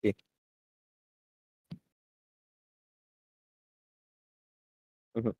Okay. Mhm.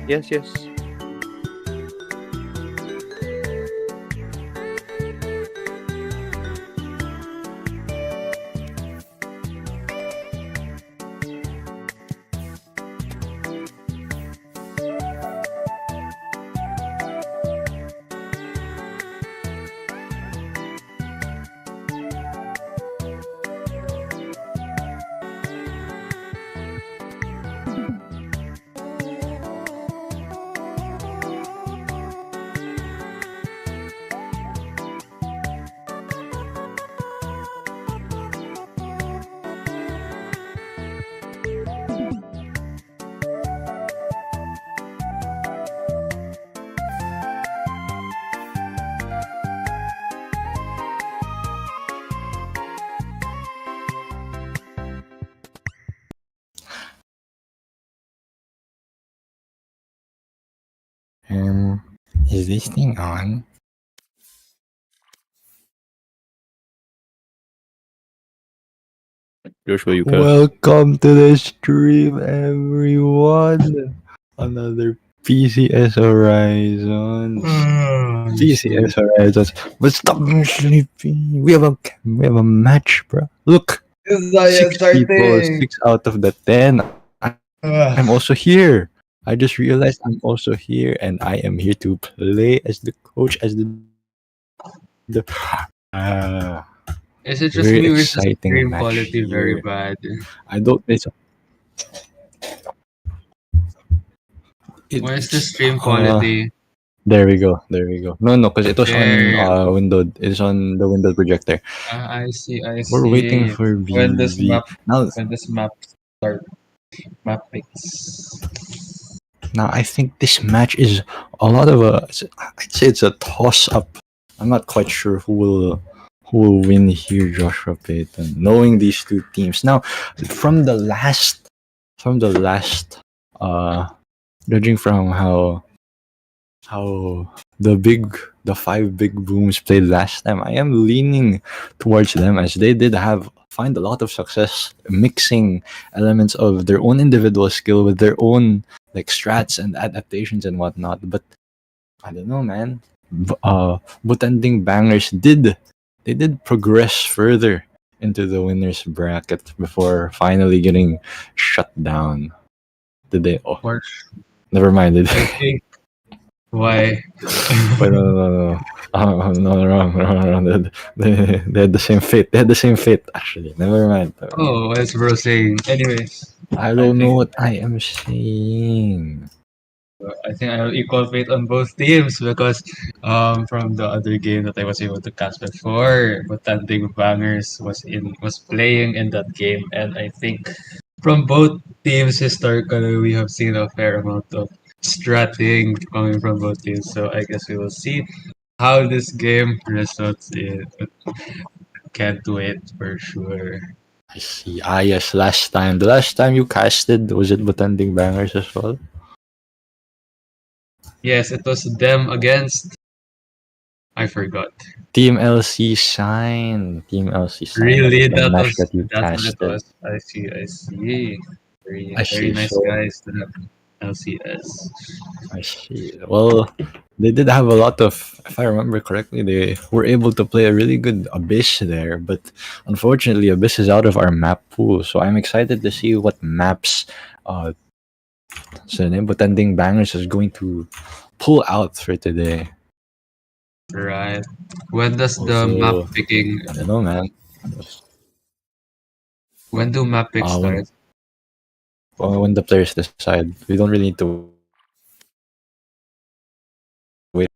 Yes, yes. Is this thing on? Joshua Yuka. Welcome to the stream, everyone. Another PCS Horizons. PCS Horizons. But stop me sleeping. We have a match, bro. Look, It's 6 people, starting. 6 out of the 10. I'm Ah, also here. I just realized I'm also here, and I am here to play as the coach, as the is it just very me or is the exciting stream match quality very here. bad? I don't. Why is the It's stream quality? there we go. There we go. No, because it was on There. windowed. It's on the window projector. I see. I We're waiting see. for When this BV. map, Now, when this map start, map picks. I think this match is a lot of a. I'd say it's a toss up. I'm not quite sure who will win here, Joshua Payton. Knowing these two teams now, from the last, from the last, uh, judging from how the five big booms played last time, I am leaning towards them, as they did find a lot of success mixing elements of their own individual skill with their own like strats and adaptations and whatnot. But I don't know, man. Butanding Bangers did progress further into the winners bracket before finally getting shut down. Did they? Oh, Or never mind. I think why? Wait, no. No, wrong. They had the same fate. They had the same fate, actually. Never mind. Oh, what's bro saying? Anyways, I I don't know think what I am saying. I have equal fate on both teams because from the other game that I was able to cast before, Butanding Bangers was playing in that game, and I think from both teams historically we have seen a fair amount of stratting coming from both teams. So I guess we will see how this game results in. Can't wait for sure. I see. Ah, yes, last time. The last time you casted, was it Butanding Bangers as well? Yes, it was them against. I forgot. Team LC Sign. Team LC Sign. That was Really, the match that you that's what it casted. was. I see. I see. Very I very see. nice So, guys to have LCS. I see. Well, they did have a lot of, if I remember correctly, they were able to play a really good Abyss there, but unfortunately, Abyss is out of our map pool. So I'm excited to see what maps Butanding Bangers is going to pull out for today. Right. When does the map Also, picking? I don't know, man. When do map picks When start? when the players decide, we don't really need to wait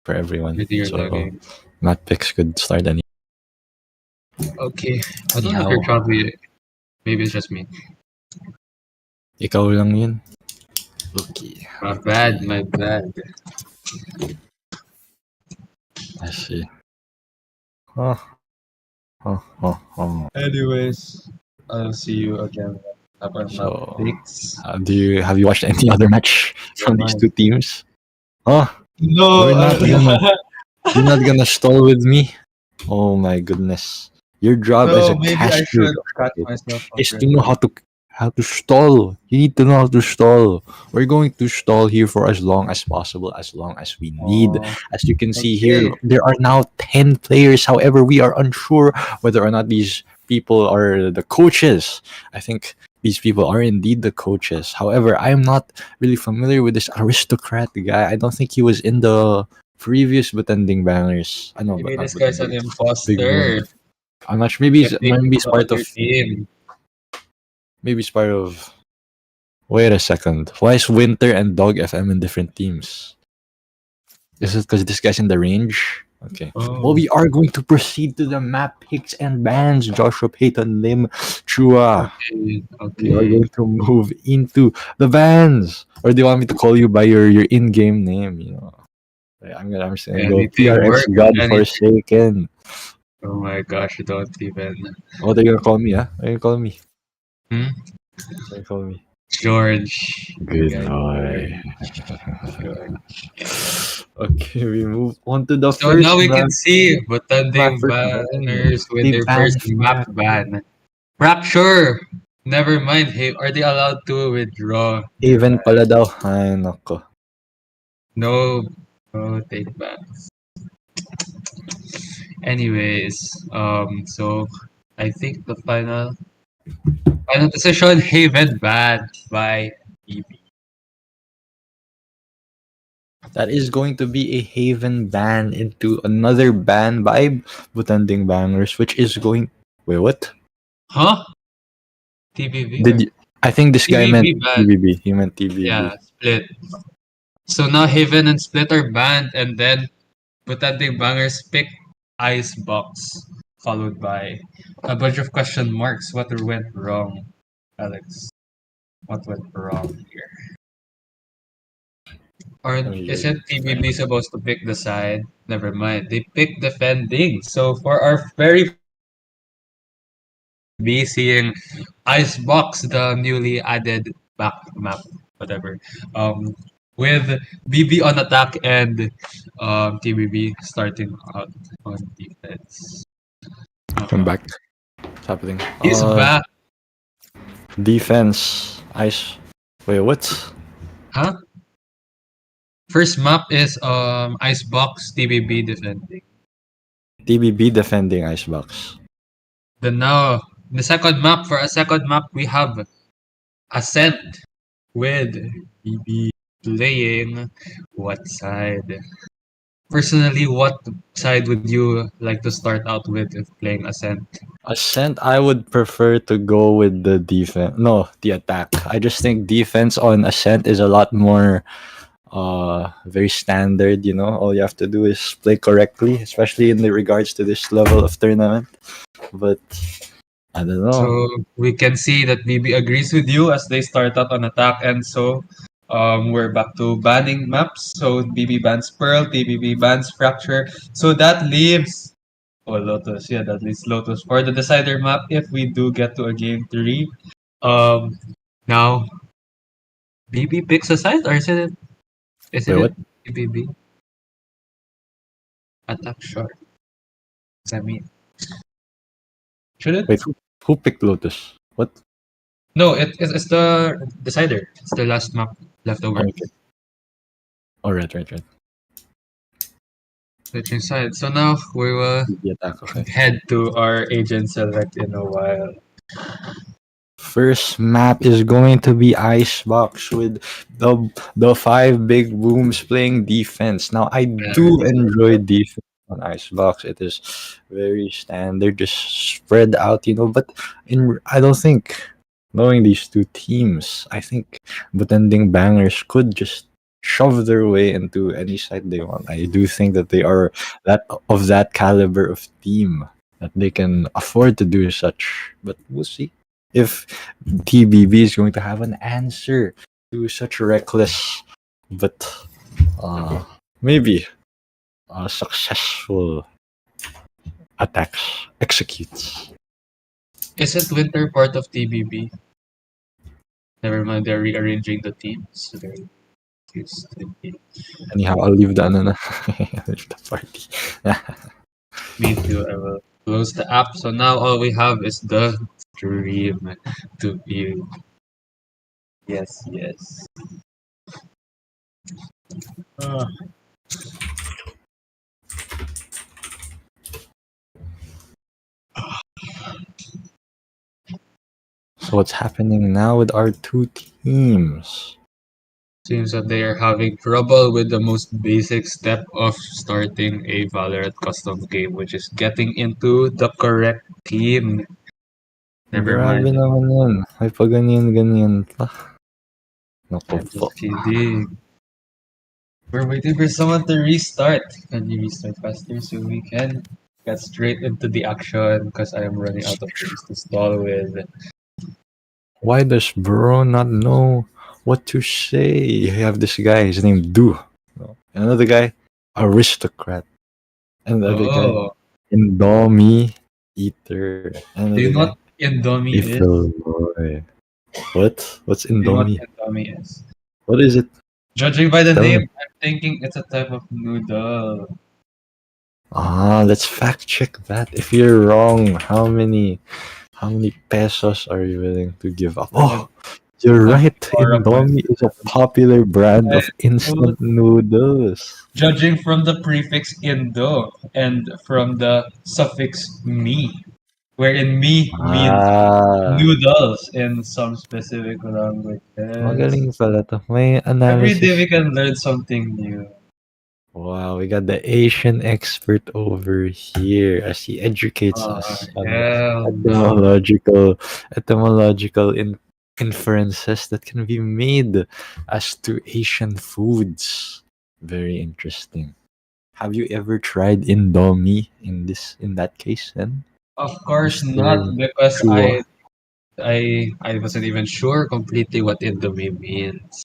for everyone. With your So logging. map picks could start Okay. I don't know if you're anyhow. probably. Maybe it's just me. Ikaw lang yun. Okay. My bad. My bad. I see. Oh, oh. Anyways, I'll see you again. Have our map So, picks. have you watched any other match from these two teams? Oh, No. you're not gonna stall with me. Oh my goodness! Your job as No. a Maybe I caster should cut myself is off. to know how to stall. You need to know how to stall. We're going to stall here for as long as possible, as long as we need. Oh, As you can see here, okay. there are now 10 players. However, we are unsure whether or not these people are the coaches. I think these people are indeed the coaches. However, I am not really familiar with this aristocrat guy. I don't think he was in the previous Butanding Bangers. I know, but Maybe not this guy's an Butanding. Big Boom. imposter. I'm not sure. If they Maybe pick he's the part other of. team. Maybe he's part of. Wait a second. Why is Winter and Dog FM in different teams? Is it because this guy's in the range? Okay. Well, Oh, we are going to proceed to the map picks and bans. Joshua Payton Lim Chua. okay, We are okay. going to move into the bans. Or do you want me to call you by your in-game name? You know, I'm just gonna go Anything PRX work? God Any? Forsaken. Oh my gosh! Don't even. What are you gonna call me? Huh? What are you gonna call me? Hmm? What are you gonna call me? George. Good Guy boy. George. Okay, we move on to the So now first we can ban. see My Butanding first ban. banners with They their banned first map Fracture. ban. Fracture! Never mind. Hey, are they allowed to withdraw their Even ban? pala daw. Ay, nako. No, no take backs. Anyways, so I think the final decision, Haven banned by EB. That is going to be a Haven ban into another ban by Butanding Bangers, which is going. Wait, what? Huh? TBV Did or you? I think this guy meant TBB banned? TBB. He meant Yeah, TBB. split. So now Haven and Split are banned, and then Butanding Bangers pick Icebox, followed by a bunch of question marks. What went wrong, Alex? What went wrong here? Or Let me just. isn't TBB supposed to pick the side? Never mind. They pick defending. So for our very be seeing Icebox, the newly added back map, whatever. Um, with BB on attack and TBB starting out on defense. I'm Uh-huh. back. What's happening? He's back, Defense. Ice. Wait, what? huh? First map is Icebox TBB defending. TBB defending Icebox. Then now the second map for a second map we have Ascent with BB playing what side? Personally, what side would you like to start out with if playing Ascent? Ascent, I would prefer to go with the defense. No, the attack. I just think defense on Ascent is a lot more very standard, you know. All you have to do is play correctly, especially in the regards to this level of tournament. But I don't So know. we can see that BB agrees with you as they start out on attack, and so we're back to banning maps. So BB bans Pearl, TBB bans Fracture. So that leaves Lotus. Yeah, that leaves Lotus for the decider map if we do get to a game 3. Um, now BB picks a side, or Wait, isn't it what? TBB attack short? I mean, should it? Wait, who picked Lotus? What? No, it's the decider. It's the last map left Oh, over. okay. Oh, right. Switching sides. So now we will The attack, okay. head to our agent select in a while. First map is going to be Icebox with the five big booms playing defense. Now I do enjoy defense on Icebox. It is very standard, just spread out, you know. But I don't think knowing these two teams, I think Butanding Bangers could just shove their way into any side they want. I do think that they are that caliber of team that they can afford to do such. But we'll see if TBB is going to have an answer to such reckless but maybe successful attacks executes. Isn't Winter part of TBB? Never mind, they're rearranging the teams. Very confused. Anyhow, I'll leave the ano na. I'll leave the party. Me too. I will close the app. So now all we have is the stream to view. Yes, yes. Ah. So what's happening now with our two teams? Seems that they are having trouble with the most basic step of starting a Valorant custom game, which is getting into the correct team. Never Grabe mind. naman yan. May pa ganyan pa. Naku I'm po. just kidding. We're waiting for someone to restart. Can you restart faster so we can get straight into the action? Because I am running out of things to stall with. Why does bro not know what to say? You have this guy, his name Do. Another guy, Aristocrat. And the other guy, Oh, Indomie Eater. do Another you know guy, what Indomie is? Eiffel Boy. What? What's Do you know what Indomie? Indomie is? What is it? Judging by the Tell name, me. I'm thinking it's a type of noodle. Let's fact check that. If you're wrong, how many pesos are you willing to give up? I would Oh, you're have right. more of my Indomie is a popular brand I of instant would- noodles. Judging from the prefix Indo and from the suffix mi, wherein mi means Ah, noodles in some specific languages. magaling pala to. May Every day analysis. we can learn something new. Wow, we got the Asian expert over here as he educates us on Hell no. etymological inferences that can be made as to Asian foods. Very interesting. Have you ever tried Indomie in that case then, Of course Mr. not, because Chua? I wasn't even sure completely what Indomie means.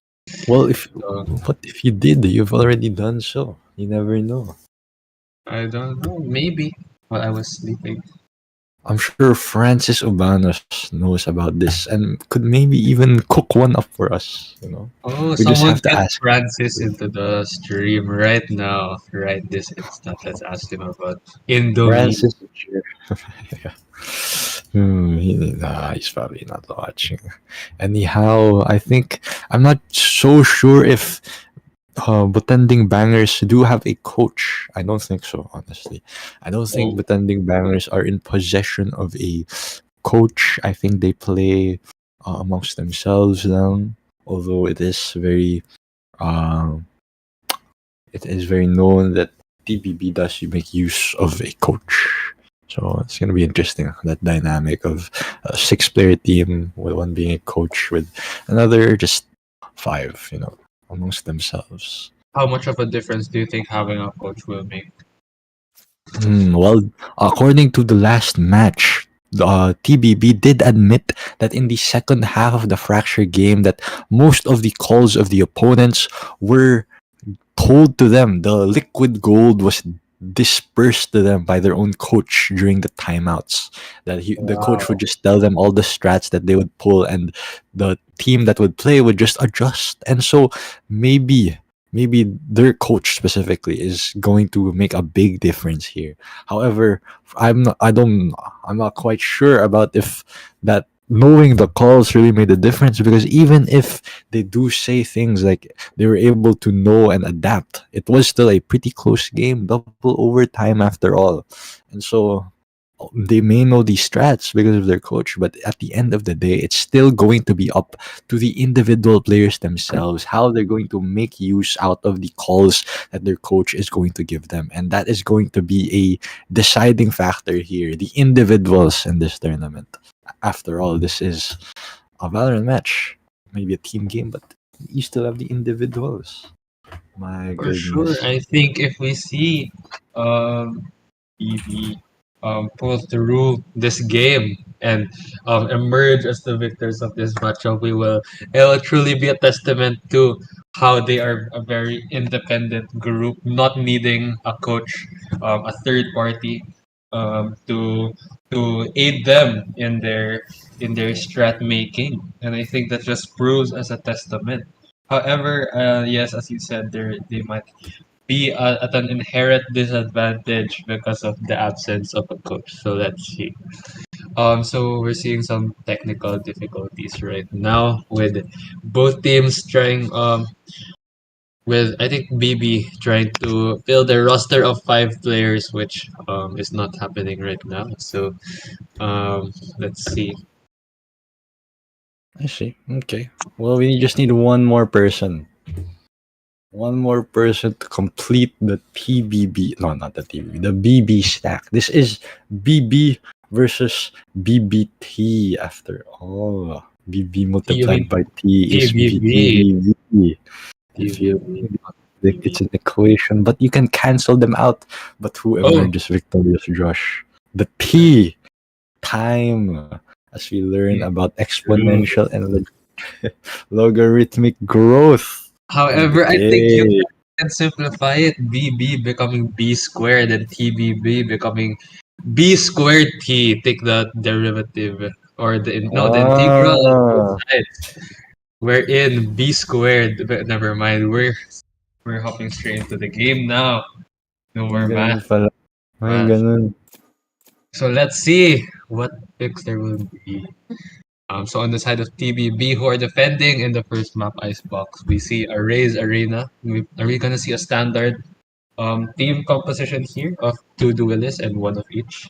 Well, if So what if you did? You've already done so. You never know. I don't know. Maybe while I was sleeping. I'm sure Francis Ubanos knows about this and could maybe even cook one up for us. Oh, We just someone have to get ask. Francis into the stream right now, right this instant. Let's ask him about Indomie. Francis. Yeah. He's probably not watching. Anyhow, I think I'm not so sure if Butanding Bangers do have a coach. I don't think so, honestly. I don't think Oh, Butanding Bangers are in possession of a coach. I think they play amongst themselves now. Although uh, it is very known that TBB does make use of a coach. So it's gonna be interesting, that dynamic of a six-player team with one being a coach with another just five, amongst themselves. how much of a difference do you think having a coach will make? Well, according to the last match, the TBB did admit that in the second half of the fracture game that most of the calls of the opponents were told to them. The liquid gold was dispersed to them by their own coach during the timeouts. The coach would Wow. just tell them all the strats that they would pull, and the team that would play would just adjust. And so maybe their coach specifically is going to make a big difference here. However, I'm not quite sure about if that knowing the calls really made a difference, because even if they do say things like they were able to know and adapt, it was still a pretty close game, double overtime after all. And so they may know these strats because of their coach, but at the end of the day, it's still going to be up to the individual players themselves how they're going to make use out of the calls that their coach is going to give them. And that is going to be a deciding factor here, the individuals in this tournament. After all, this is a Valorant match, maybe a team game, but you still have the individuals. My For sure. goodness. I think if we see BB pull through this game and emerge as the victors of this matchup, it'll truly be a testament to how they are a very independent group, not needing a coach, a third party, to aid them in their strat making. And I think that just proves as a testament. However, yes, as you said, they might be at an inherent disadvantage because of the absence of a coach. So let's see. So we're seeing some technical difficulties right now with both teams trying with I think BB trying to fill their roster of 5 players, which is not happening right now. So let's see. I see. Okay. Well, we just need one more person. One more person to complete the TBB. No, not the TBB. The BB stack. This is BB versus BBT after all. BB You multiplied mean by T is TVB? BTBV. If you TVB. like, it's an equation, but you can cancel them out. But who Oh, emerges victorious, Josh? The T, time, as we learn yeah, about true. exponential and logarithmic growth of the However, I think you game. can simplify it. BB becoming B squared and TBB becoming B squared T. Take the derivative or the integral on both Ah, sides. We're in B squared, but never mind. We're hopping straight into the game now. No may more ganun math. pala. May ganun. So let's see what picks there will be. So on the side of TBB, who are defending in the first map icebox, we see a Raze Arena. Are we gonna see a standard team composition here of 2 duelists and 1 of each?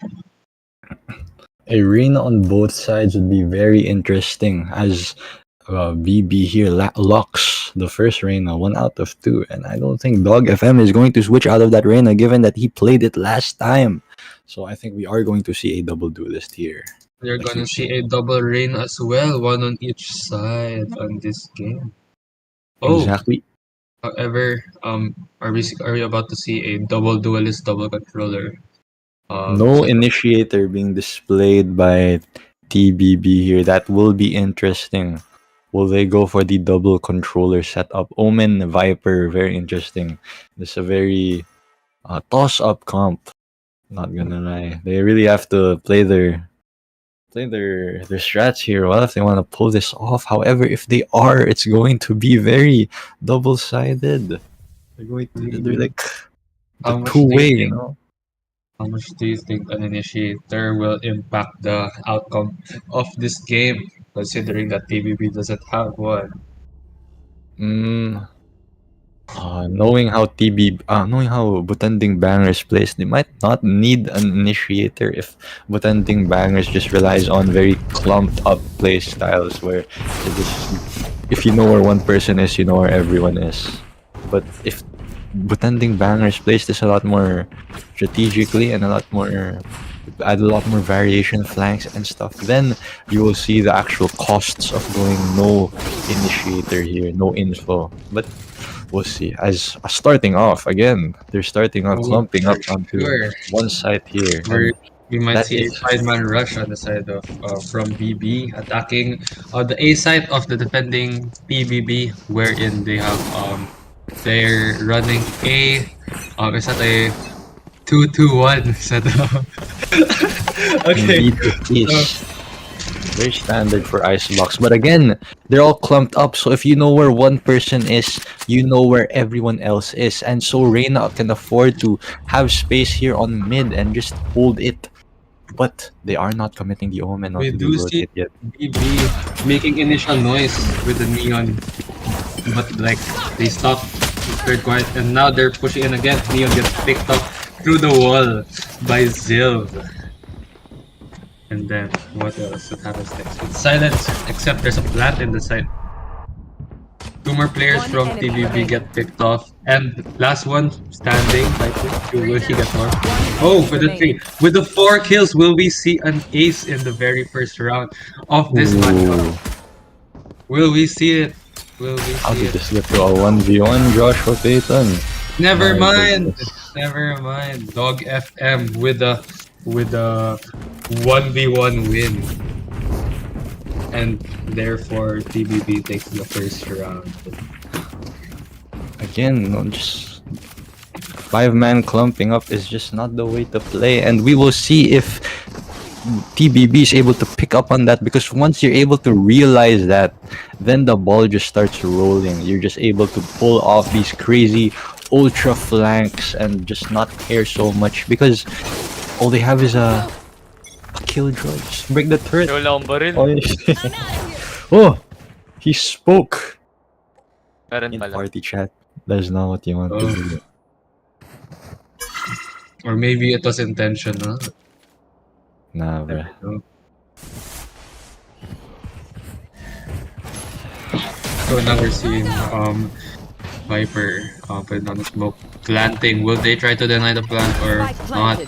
Arena on both sides would be very interesting as BB here locks the first Reina 1 out of 2, and I don't think Dog FM is going to switch out of that Reina given that he played it last time. So I think we are going to see a double duelist here. You're A gonna huge see change. a double rain as well, one on each side on this game. Oh, Exactly. however, are we about to see a double duelist, double controller? No So initiator being displayed by TBB here. That will be interesting. Will they go for the double controller setup? Omen Viper, very interesting. This is a very toss up comp. Not gonna lie, they really have to play their strats here. Well, if they want to pull this off, however, if they are, it's going to be very double sided. They're like the how much two do you way, you think? know. How much do you think an initiator will impact the outcome of this game, considering that TBB doesn't have one? Mm, knowing how Butanding Bangers plays, they might not need an initiator if Butanding Bangers just relies on very clumped up play styles where they just, if you know where one person is, you know where everyone is. But if Butanding Bangers plays this a lot more strategically and add a lot more variation flanks and stuff, then you will see the actual costs of going no initiator here, no info. But we'll see. As starting off again, they're starting off Oh, clumping for up onto sure. one side here, Where and we might that see a is five-man rush on the side of from BB attacking the A side of the defending PBB, wherein they have they're running A. Is that a 2-2-1 setup? Okay, indeed it so is. Very standard for Icebox. But again, they're all clumped up. So if you know where one person is, you know where everyone else is. And so Reyna can afford to have space here on mid and just hold it. But they are not committing the Omen we onto the do see rotate yet. BB making initial noise with the neon, but like they stopped very quiet, and now they're pushing in again. Neon gets picked up through the wall by Zilv. And then what else? What happens next? It's silence, except there's a plant in the side. 2 more players from TBB get picked off, and last one standing. I think will he get more? Oh, with the 3, with the 4 kills, will we see an ace in the very first round of this matchup? Ooh. Will we see it? Will we How see did it? this get to a 1v1, Joshua Payton? Never My mind. goodness. Never mind. Dog FM with a 1v1 win. And therefore TBB takes the first round. Again, no, just 5-man clumping up is just not the way to play. And we will see if TBB is able to pick up on that, because once you're able to realize that, then the ball just starts rolling. You're just able to pull off these crazy ultra flanks and just not care so much because all they have is a killjoy. Just break the turret. Wala akong baril. Oh, he spoke Meron in pala. party chat. That's not what you want to do. Or maybe it was intentional. Nah, bruh. So now we're seeing Viper put on the smoke planting. Will they try to deny the plant or not?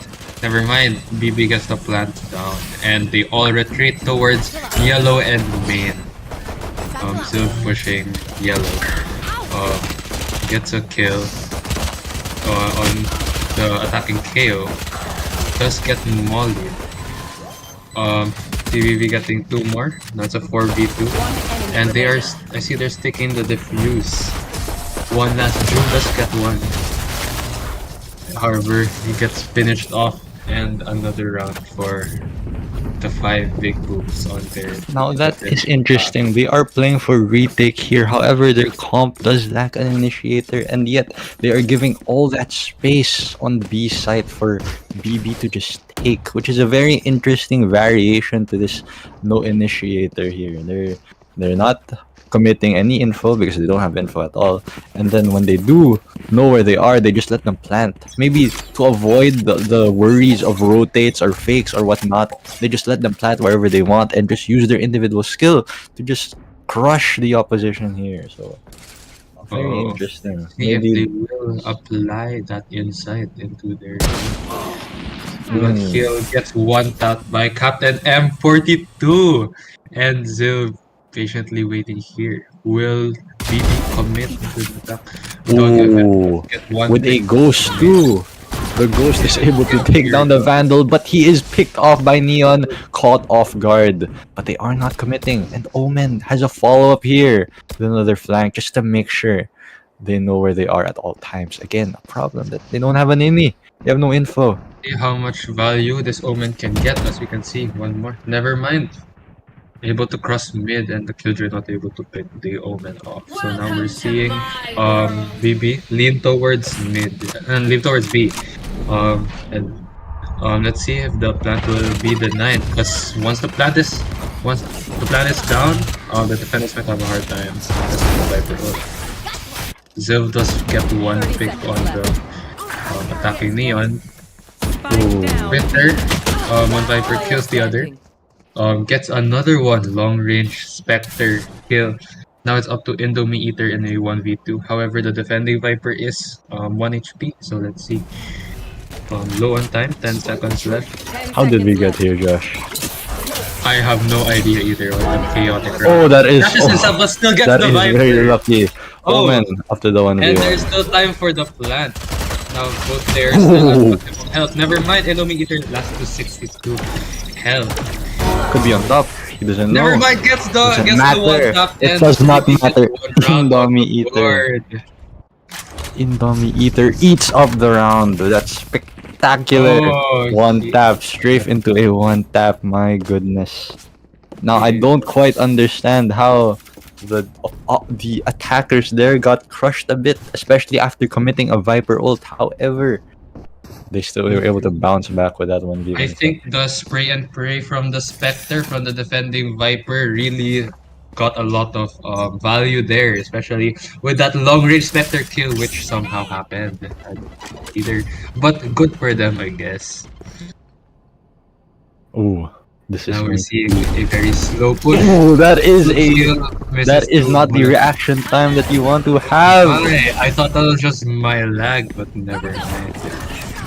Never mind. BB gets the plant down, and they all retreat towards yellow and main. Still pushing yellow. Gets a kill on the attacking KO. Does get mollied. TBB getting 2 more. That's a 4v2. And they are, I see they're sticking the defuse. One last June does get one. However, he gets finished off, and another round for the 5 big booms on their. Now that is interesting. They are playing for retake here. However, their comp does lack an initiator, and yet they are giving all that space on B site for BB to just take, which is a very interesting variation to this no initiator here. They're not committing any info because they don't have info at all, and then when they do know where they are, they just let them plant, maybe to avoid the worries of rotates or fakes or whatnot. They just let them plant wherever they want and just use their individual skill to just crush the opposition here. So very interesting. See if they Maybe will apply that insight into their Blood Hill gets one tapped by Captain M42, and Zill patiently waiting here. Will BB commit to the attack? ooh, with a ghost too. The ghost is able to take down the Vandal, but he is picked off by Neon, caught off guard. But they are not committing, and Omen has a follow-up here with another flank just to make sure they know where they are at all times. Again, a problem that they don't have an ini. They have no info. See how much value this Omen can get, as we can see. One more. Never mind. Able to cross mid, and the Killjoy not able to pick the Omen off. So now we're seeing BB lean towards mid and lean towards B. And let's see if the plant will be denied. Because once the plant is down, the defenders might have a hard time. Ziv does get one pick on the attacking Neon. Winter, one Viper kills the other. Gets another one long range Spectre kill. Now it's up to Indomie Eater in a 1v2. However, the defending Viper is 1 HP. So let's see. Low on time, 10 seconds left. How did we get here, Josh? I have no idea either what the chaotic Oh, that is but still gets that the is Viper. very lucky. Oh. Omen after the one And v1. there's still time for the plant. Now both players still have maximum health. Never mind, Indomie Eater lasts to 62 health. Could be on top. He doesn't know. Never mind, gets the Doesn't one matter. tap. It and does not defeats matter. one round on Indomie the Eater. board. Indomie Eater eats up the round. That's spectacular. Oh, One shit. tap straight into a one tap. My goodness. Now I don't quite understand how the attackers there got crushed a bit, especially after committing a Viper ult. However, they still were able to bounce back with that one. I think the spray and pray from the Spectre, from the defending Viper, really got a lot of value there, especially with that long range Spectre kill, which somehow happened. I don't know either, but good for them, I guess. Ooh, this is Now we're going seeing a very slow push. Ooh, that is That not the reaction time that you want to have. I thought that was just my lag, but never mind.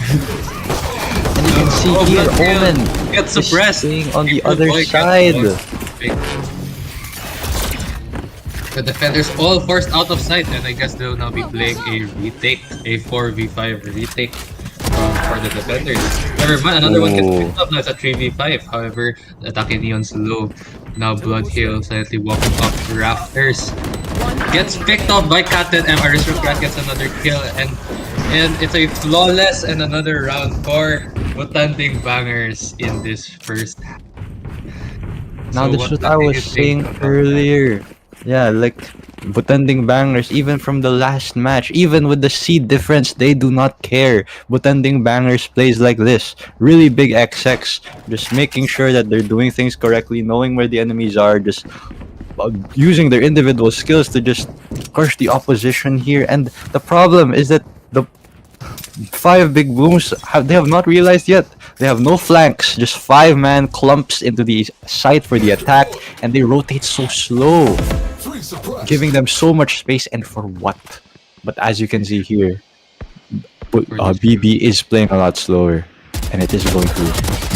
And you can see here, Blood Hill Omen gets is suppressed. staying on the People other boy gets side. The defenders all forced out of sight, and I guess they'll now be playing a retake, a 4v5 retake for the defenders. Never mind, another one gets picked up. Now it's a 3v5. However, the attacking Neon's low. Now Blood Hill silently walking up the rafters. Gets picked up by Captain M. Aristocrat gets another kill, and it's a flawless and another round for Butanding bangers in this first half. Now So this what is what do I you was think saying about earlier. Yeah, like Butanding bangers, even from the last match, even with the seed difference, they do not care. Butanding bangers plays like this. Really big XX, just making sure that they're doing things correctly, knowing where the enemies are, just using their individual skills to just crush the opposition here. And the problem is that the 5 big booms they have not realized yet. They have no flanks, just 5-man clumps into the site for the attack, and they rotate so slow, giving them so much space, and for what? But as you can see here, BB is playing a lot slower, and it is going to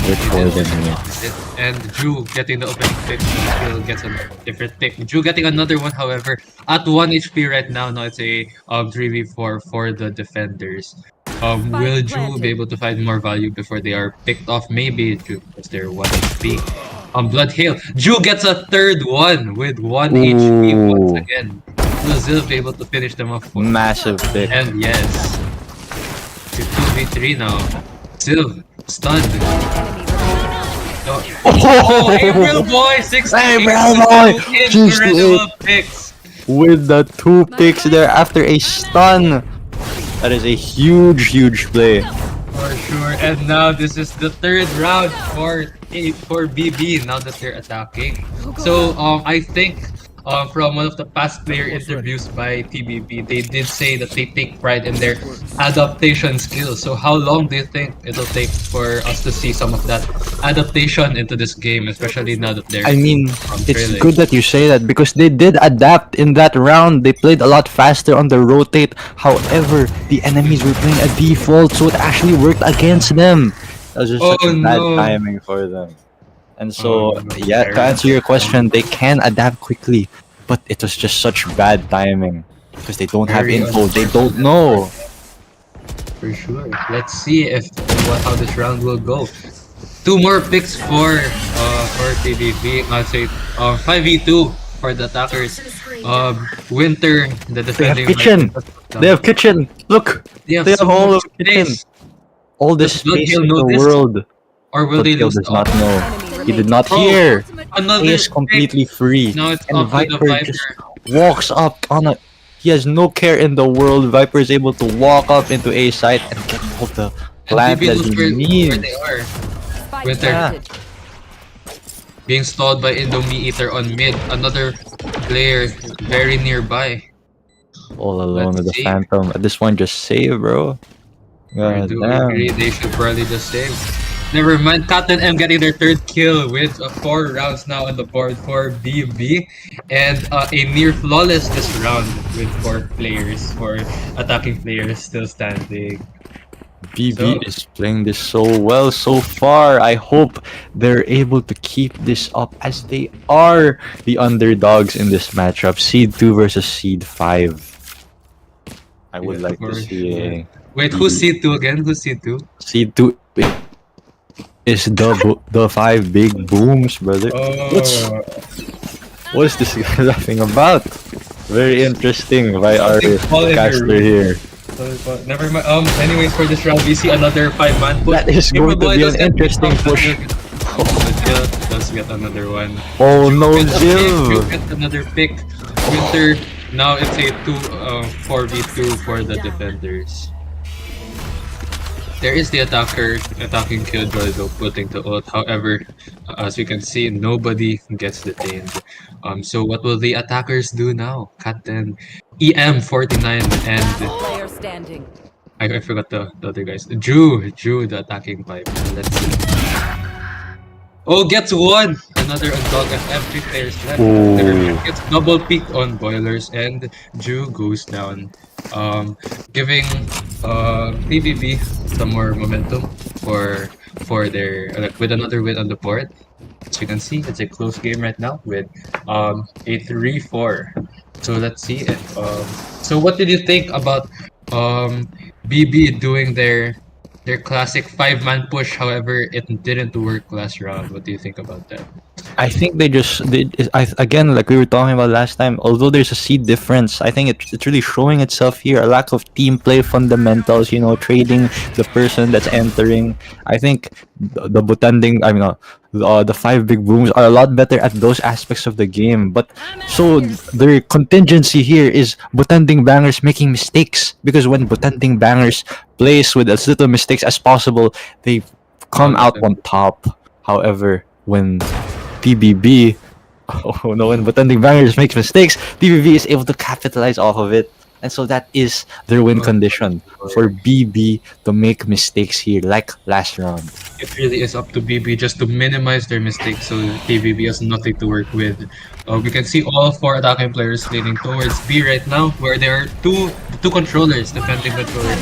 hurt for them here. And Drew getting the opening pick, still gets a different pick. Drew getting another one, however, at 1 HP right now. Now it's a 3v4 for the defenders. Will Drew be able to find more value before they are picked off? Maybe Drew, because they're 1 HP. Blood Hail. Drew gets a third one with 1 HP once again. Will Zill be able to finish them off? Massive pick. And yes, it's 2v3 now. Zill stunned. Oh, April Boy 68 April Boy, with just incredible picks. with the 2 picks there after a stun. That is a huge play. For sure. And now this is the third round for BB now that they're attacking. So I think from one of the past player interviews by TBB, they did say that they take pride in their adaptation skills. So how long do you think it'll take for us to see some of that adaptation into this game, especially now that they're I mean, it's trailing? good that you say that because they did adapt in that round. They played a lot faster on the rotate. However, the enemies were playing a default, so it actually worked against them. That was just such Oh, bad no. timing for them. And Oh, so, no, yeah, to very answer your question, they can adapt quickly, but it was just such bad timing because they don't have Very info. They don't know. For sure. Let's see if how this round will go. 2 more picks for TBB. I'll say 5v2 for the attackers. Winter, the They have defending. kitchen. They have kitchen. Look, They have they have so all much of kitchen. space. All the Does Blood space Hill in know the this? world. Or will But they Gil lose? does not know. He did not Oh, hear. Another He is pick. completely free. Now it's And up to the Viper just Viper. walks up on a. He has no care in the world. Viper is able to walk up into A site and get all the And plant BB that knows he where needs. they are. Spike Winter. Yeah. Being stalled by Indomie Eater on mid. Another player very nearby. All alone Let's with the see. Phantom. At this point, just save, bro. I God do damn. agree they should probably just save. Never mind, Captain M getting their 3rd kill with 4 rounds now on the board for BB. And a near flawless this round with 4 players, 4 attacking players still standing. BB So- is playing this so well so far. I hope they're able to keep this up as they are the underdogs in this matchup. Seed 2 versus Seed 5. I would Yeah, like to for see a Wait, who's C2 again? Who's C2? Seed 2 is the 5 big booms, brother. Oh, What is this guy laughing about? Very interesting by our Paul in your caster room. here. Never mind. Anyways, for this round, we see another 5-man push. That is going to be an interesting push. Zil does get another one. Oh no, Get a pick, Zil! you get another pick. Winter. Now it's a 4v2 for the defenders. There is the attacking Killjoy though putting the ult. However, as we can see, nobody gets detained. So what will the attackers do now? Captain EM49 and Player standing. I forgot the other guys. Drew the attacking pipe. Let's see. Oh, gets one! Another on Dog FM, 3 players left. Ooh. There gets double peak on Boilers and Drew goes down. Giving PvP some more momentum for their with another win on the board. As you can see, it's a close game right now with a 3-4. So let's see if so what did you think about BB doing their classic 5-man push? However, it didn't work last round. What do you think about that? I think again, like we were talking about last time, although there's a seed difference, I think it's really showing itself here. A lack of team play fundamentals, trading the person that's entering. I think the Butanding, the 5 big booms are a lot better at those aspects of the game. But so their contingency here is Butanding bangers making mistakes, because when Butanding bangers plays with as little mistakes as possible, they come out on top. However, when PBB, oh no, when Butanding bangers makes mistakes, PBB is able to capitalize off of it. And so that is their win condition for BB to make mistakes here, like last round. It really is up to BB just to minimize their mistakes, so PBB has nothing to work with. We can see all 4 attacking players leaning towards B right now, where there are two controllers, defending controllers.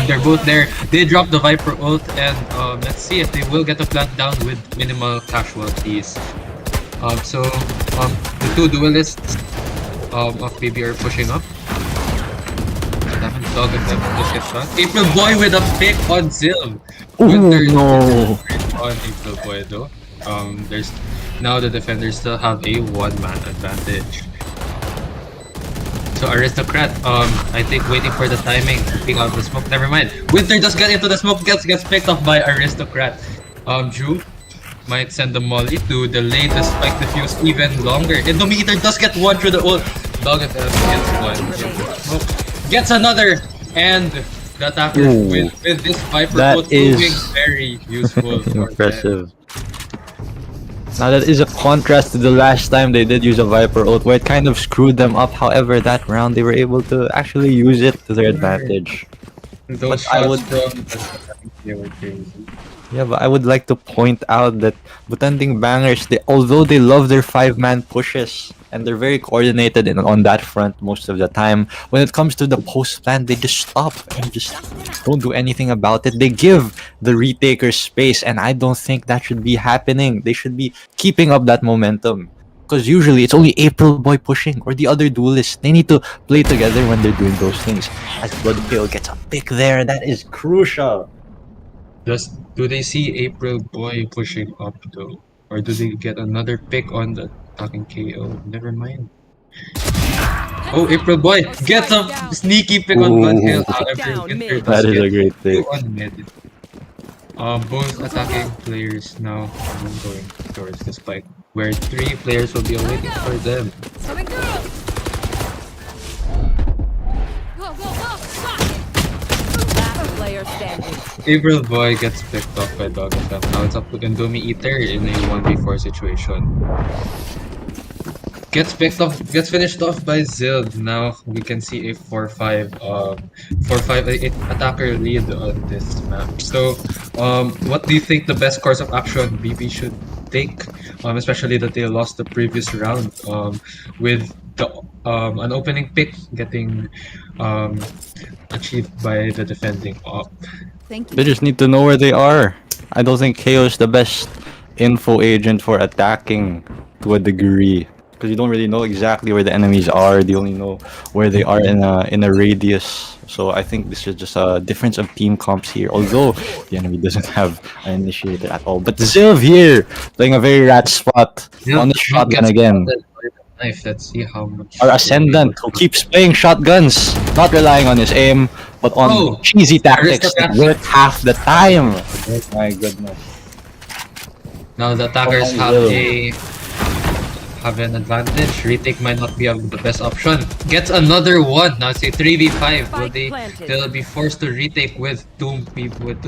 They're both there. They drop the Viper ult, and let's see if they will get the plant down with minimal casualties. The 2 duelists of BB are pushing up. Dog attempt just gets shot. April Boy with a pick on Zil. Winter no. on April Boy though. There's now the defenders still have a 1-man advantage. So Aristocrat, I think waiting for the timing to pick out the smoke. Never mind. Winter just get into the smoke, gets picked off by Aristocrat. Drew might send the molly to delay the spike defuse even longer. Indometer does get one through the ult. Dog FM gets one. Oh, gets another, and the attacker with this Viper That ult proving is very useful for them. impressive. Now that is a contrast to the last time they did use a Viper ult, where it kind of screwed them up. However, that round they were able to actually use it to their advantage. Those But I shots would- from they were crazy. Yeah, but I would like to point out that Butanding Bangers, although they love their 5-man pushes and they're very coordinated on that front most of the time, when it comes to the post plan, they just stop and just don't do anything about it. They give the retakers space, and I don't think that should be happening. They should be keeping up that momentum. Because usually it's only April Boy pushing or the other duelists. They need to play together when they're doing those things. As Bloodkill gets a pick there, that is crucial. Do they see April Boy pushing up though? Or do they get another pick on the attacking KO? Never mind. Oh, April Boy gets a sneaky pick on Bloodkill. However, Winter That does is a get great two pick. on mid. Both attacking players now going towards the spike, where 3 players will be awaiting for them. Coming through. Go, go, go. Last player standing. April Boy gets picked off by Dog FM. Now it's up to Indomie Eater in a 1v4 situation. Gets finished off by Zild. Now we can see a 4-5 attacker lead on this map. So what do you think the best course of action BB should take? Especially that they lost the previous round with the an opening pick getting achieved by the defending op. Thank They just need to know where they are. I don't think KO is the best info agent for attacking to a degree. Because you don't really know exactly where the enemies are. You only know where they are in a radius. So I think this is just a difference of team comps here. Although the enemy doesn't have an initiator at all. But Zilv here playing a very rat spot on the shotgun again. Knife. Let's see how much. Our Ascendant who keeps playing shotguns, not relying on his aim, but on cheesy tactics that work half the time. My goodness. Now the attackers have an advantage. Retake might not be the best option. Gets another one. Now it's a 3v5. They'll be forced to retake with two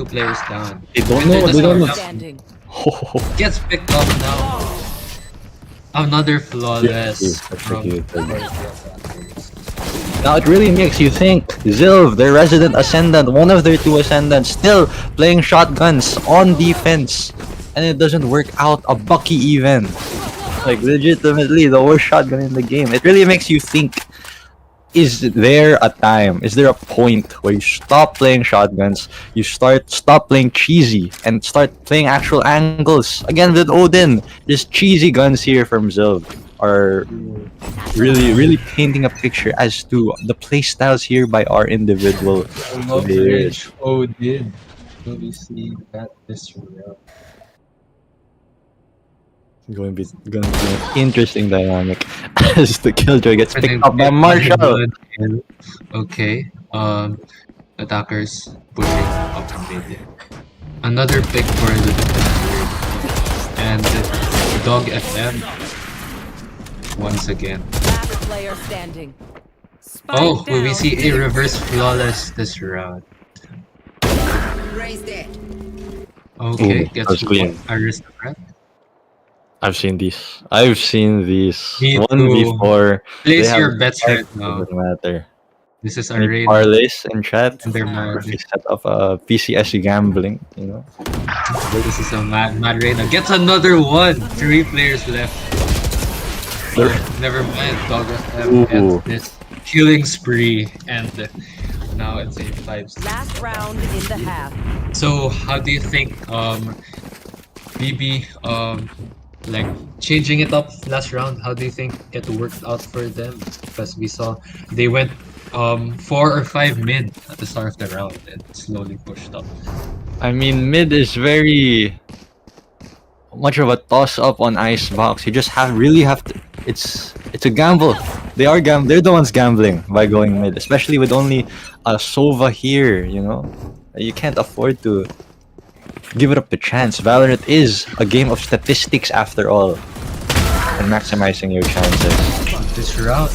players down. They don't know. They don't know. standing. Gets picked up now. Another flawless from Now it really makes you think. Zilv, their resident Ascendant, one of their 2 Ascendants, still playing shotguns on defense. And it doesn't work out. A Bucky even. Like, legitimately, the worst shotgun in the game. It really makes you think, is there a time, is there a point where you stop playing shotguns, you stop playing cheesy, and start playing actual angles? Again with Odin, just cheesy guns here from Zilv are really painting a picture as to the playstyles here by our individual players. Odin. So we see that this round. Going to be an interesting dynamic as the Killjoy gets picked up by Marshall. Okay. Attackers pushing up mid. Another pick for the defender. And Dog FM once again. Last player standing. Oh, will we see a reverse flawless this round? Raised it. Okay, Ooh, gets that's clean. Aristocrat. I've seen these. I've seen these. Me One too. before. Place They your have bets right now. Doesn't matter. This is Any arena. parlays in chat? And they're mad. Perfect set of PCS gambling, you know. This is a mad arena. Gets another one. 3 players left. Never mind. Dog Ooh. FM gets this killing spree, and now it's a 5. Last round in the half. So how do you think BB like changing it up last round? How do you think it worked out for them? Because we saw they went 4 or 5 mid at the start of the round and slowly pushed up. I mean, mid is very much of a toss up on Icebox. You just really have to. It's a gamble. They're the ones gambling by going mid, especially with only a Sova here. You know, you can't afford to give it up the chance. Valorant is a game of statistics after all, and maximizing your chances. This round,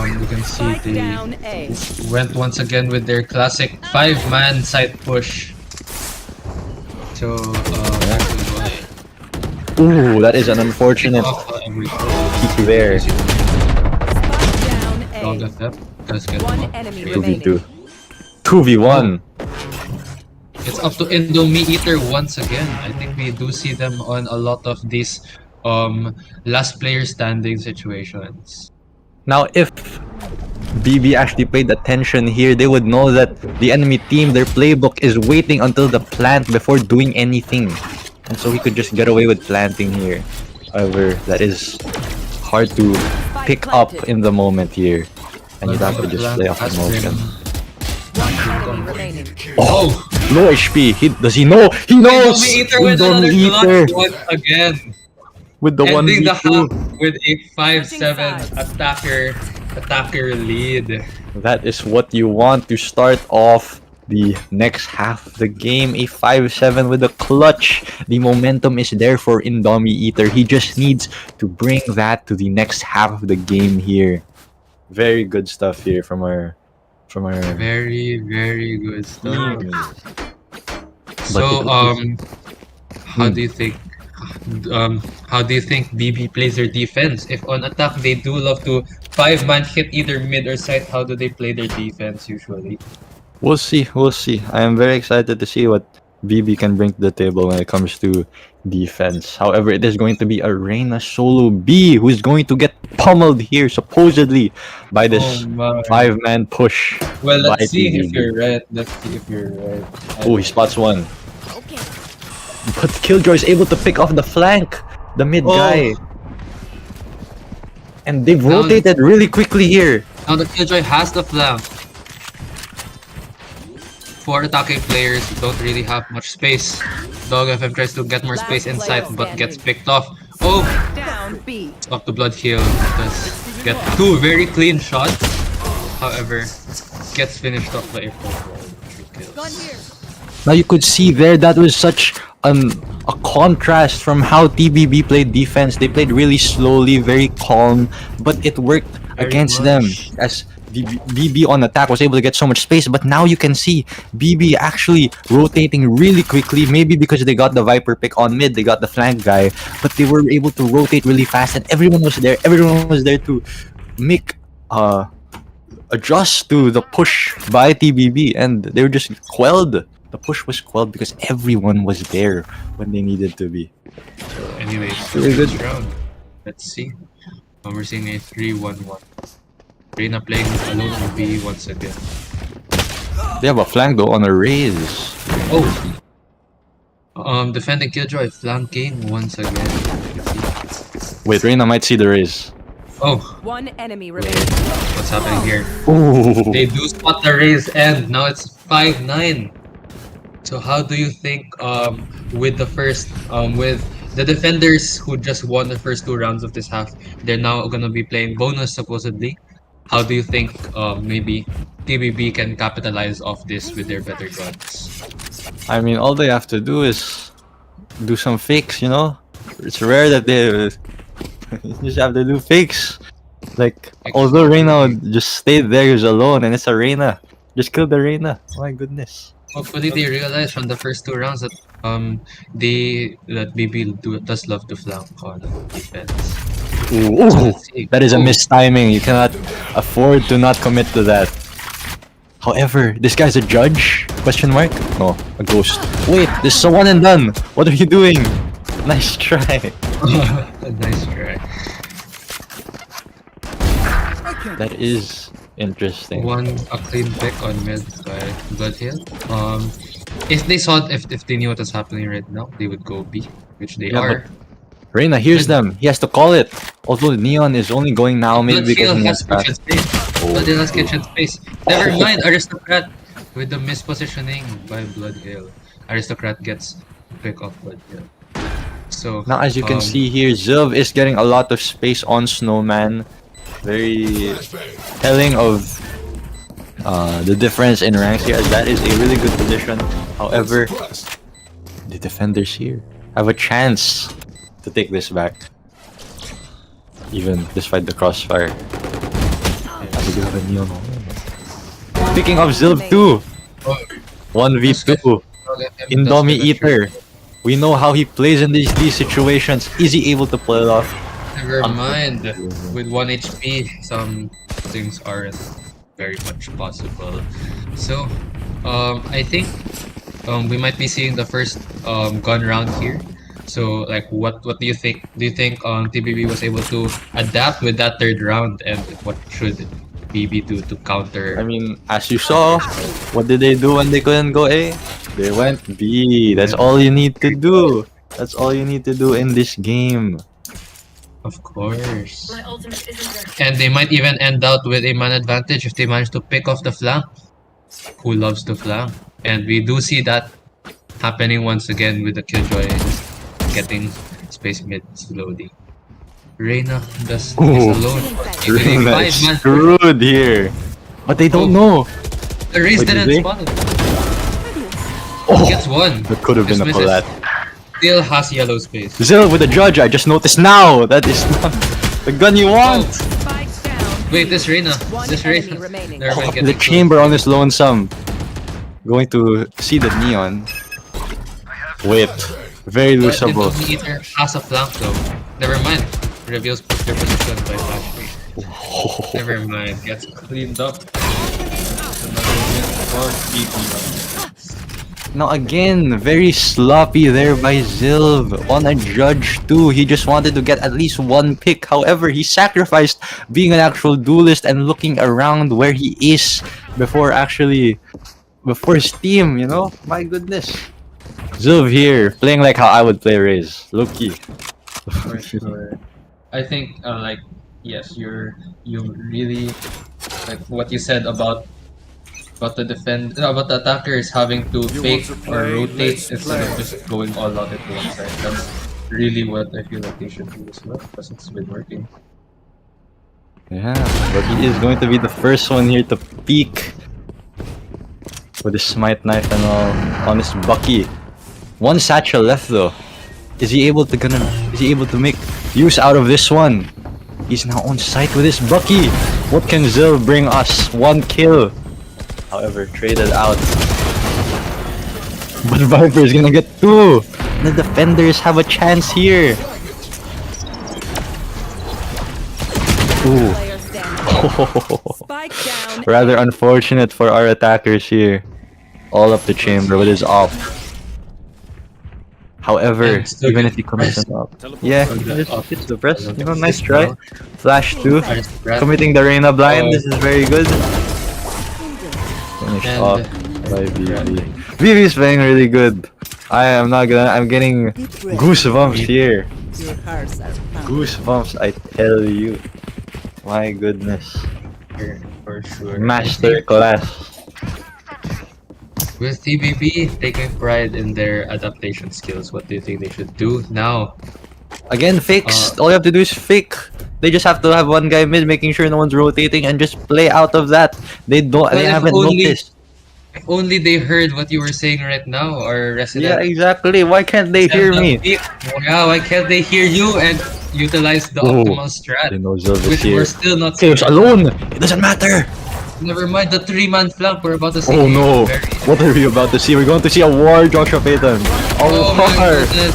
you can see Spike they down A. went once again with their classic 5-man side push. So, Ooh, that is an unfortunate peek there. Spike down Round A. of them. Let's get One them up. enemy 2v2. 2v1. It's up to Indomie Eater once again. I think we do see them on a lot of these last player standing situations. Now, if BB actually paid attention here, they would know that the enemy team, their playbook is waiting until the plant before doing anything. And so he could just get away with planting here. However, that is hard to pick up in the moment here. And you'd have to just play off emotion. One enemy remaining. Oh, low HP. Does he know? He knows! Indomie Eater with another Indomie Eater clutch once again. with the Ending the 1v2. half with a 5-7 attacker lead. That is what you want to start off the next half of the game. A 5-7 with a clutch. The momentum is there for Indomie Eater. He just needs to bring that to the next half of the game here. Very good stuff here from our Very, very good stuff. team. So, how do you think? How do you think BB plays their defense? If on attack they do love to 5-man hit either mid or side, how do they play their defense usually? We'll see. I am very excited to see what BB can bring to the table when it comes to defense. However, it is going to be a Reina solo B who is going to get pummeled here, supposedly, by this Oh my. 5-man push. Well, by let's see if TBB. you're right. Let's see if you're right. Oh, he spots one. Okay. But Killjoy is able to pick off the flank, the mid Oh. guy. And they've Now- rotated really quickly here. Now the Killjoy has the flank. 4 attacking players don't really have much space. Dog FM tries to get more space inside but gets picked off. Oh, Down B. up to Blood Heal. Does get 2 very clean shots. However, gets finished off by a 4 Gun here. Now you could see there that was such a contrast from how TBB played defense. They played really slowly, very calm, but it worked Very against much. them as BB on attack was able to get so much space. But now you can see BB actually rotating really quickly, maybe because they got the Viper pick on mid, they got the flank guy, but they were able to rotate really fast and everyone was there to make adjust to the push by TBB, and they were just quelled. The push was quelled because everyone was there when they needed to be. Anyways, Very good. this round. Let's see. We're seeing a 3-1-1. Reina playing alone on B once again. They have a flank though on a raise. Oh! Defending Killjoy, flanking once again. Wait, Reina might see the raise. Oh, One enemy remaining. what's happening here? Ooh. They do spot the raise and now it's 5-9. So how do you think with the first with the defenders who just won the first 2 rounds of this half, they're now gonna be playing bonus supposedly. How do you think maybe TBB can capitalize off this with their better guns? I mean, all they have to do is do some fakes, you know? It's rare that they you just have to do fakes. Like, although Reina just stayed there, he's alone, and it's a Reina. Just kill the Reina. My goodness. Hopefully they realize from the first 2 rounds that BB does love to flank on defense. Ooh, let's see. that is a Oh. mistiming. You cannot afford to not commit to that. However, this guy's a judge? Question mark? No, a ghost. Wait, this is a one and done. What are you doing? Nice try. Nice try. That is interesting. A clean pick on mid by Bloodhill. If they knew what was happening right now, they would go B, which they Yeah, are. Reina hears them. He has to call it. Although Neon is only going now, maybe because Bloodhill he has has kitchen fast. space. Bloodhill has kitchen space. Never mind, Aristocrat with the mispositioning by Bloodhill. Aristocrat gets pick off Bloodhill. So Now, as you can see here, Zilv is getting a lot of space on Snowman. Very telling of the difference in ranks here, as that is a really good position. However, The defenders here have a chance to take this back. Even despite the crossfire. Picking up Zilv 2. 1v2. Indomie Eater. We know how he plays in these situations. Is he able to pull it off? Never mind. With 1 HP, some things aren't very much possible. So, I think we might be seeing the first gun round here. So, like, what do you think? Do you think TBB was able to adapt with that third round, and what should BB do to counter? I mean, as you saw, what did they do when they couldn't go A? They went B. That's all you need to do. That's all you need to do in this game. Of course. And they might even end out with a man advantage if they manage to pick off the flank. Who loves to flank? And we do see that happening once again with the Killjoy just getting space mid slowly. Reina is alone. Reina is screwed here. But they don't know. The Raze Wait, didn't did they? spawn. Oh, Gets one. that could have been a Just misses. collat. Still has yellow space. Zil with the judge, I just noticed now. That is not the gun you want. Spikes down. Wait, this Reina. One This enemy Reina. remaining. Never mind, The getting chamber on his lonesome. Going to see the neon. Wait, very close. But losable. Indomie Eater has a flank though. Never mind. Reveals their position by flashing. Never mind. Gets cleaned up. Now again, very sloppy there by Zilv on a judge too. He just wanted to get at least one pick. However, he sacrificed being an actual duelist and looking around where he is before his team, you know? My goodness. Zilv here, playing like how I would play Raze. Low-key. For sure. I think like yes, you really like what you said about the about the attackers having to fake or rotate instead of just going all out at one side. That's really what I feel like they should do as well because it's been working. Yeah, but he is going to be the first one here to peek with his smite knife and all on his Bucky. One satchel left though. Is he able to make use out of this one? He's now on site with his Bucky. What can Zil bring us? 1 kill. However, traded out. But Viper is gonna get 2. The defenders have a chance here. Ooh. Player standing. Spike down. Rather unfortunate for our attackers here. All up the chamber with his op. However, And still even get if he commits an op. Teleport. Yeah, it's the press. You know, nice try. Flash 2. Committing the Reina blind. This is very good. Finished And- off by BB. BB is playing really good. I'm getting goosebumps here. Your hearts are pounding. Goosebumps, I tell you. My goodness. For sure. Master class. With TBB taking pride in their adaptation skills, what do you think they should do now? Again, fakes. All you have to do is fake. They just have to have one guy mid, making sure no one's rotating, and just play out of that. They haven't noticed. If only they heard what you were saying right now, our resident. Yeah, exactly. Why can't they hear me? Yeah, why can't they hear you and utilize the Oh, optimal strat? They know Zilv is Which here. we're still not Chaos seeing. alone. It doesn't matter. Never mind the 3-man flank we're about to see. Oh no! Very- What are we about to see? We're going to see a war, Joshua Payton. Oh my war. goodness.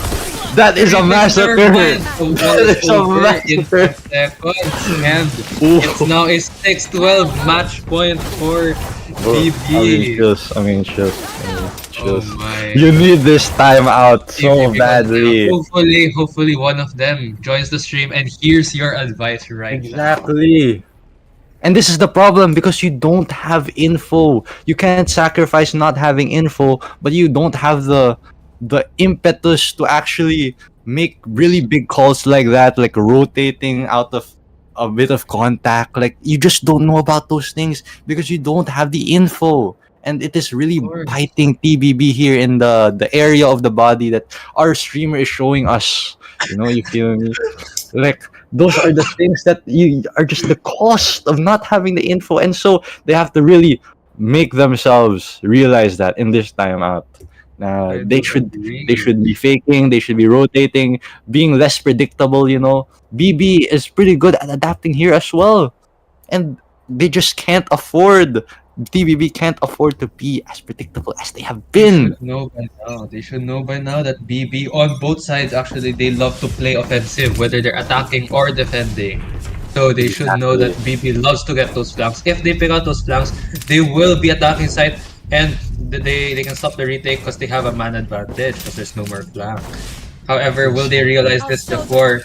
That is a Never massacre. mind. The war That is is a over in massacre. 5 seconds, and Ooh. it's now a 6-12 match point for BB. I mean, chills. Oh my. You need this time out so BB, badly. Hopefully one of them joins the stream and hears your advice right now. Exactly. And this is the problem because you don't have info. You can't sacrifice not having info, but you don't have the impetus to actually make really big calls like that, like rotating out of a bit of contact. Like you just don't know about those things because you don't have the info. And it is really Of course. biting TBB here in the area of the body that our streamer is showing us. You know, you feel me? Like those are the things that you are just the cost of not having the info, and so they have to really make themselves realize that in this timeout I They do should agree. be faking. They should be rotating, being less predictable. BB is pretty good at adapting here as well, and they just can't afford. TBB can't afford to be as predictable as they have They been. should know by now. They should know by now that BB on both sides actually they love to play offensive, whether they're attacking or defending. So they should know that Exactly. BB loves to get those flanks. If they pick out those flanks, they will be attacking side and they can stop the retake because they have a man advantage because there's no more flank. However, will they realize this before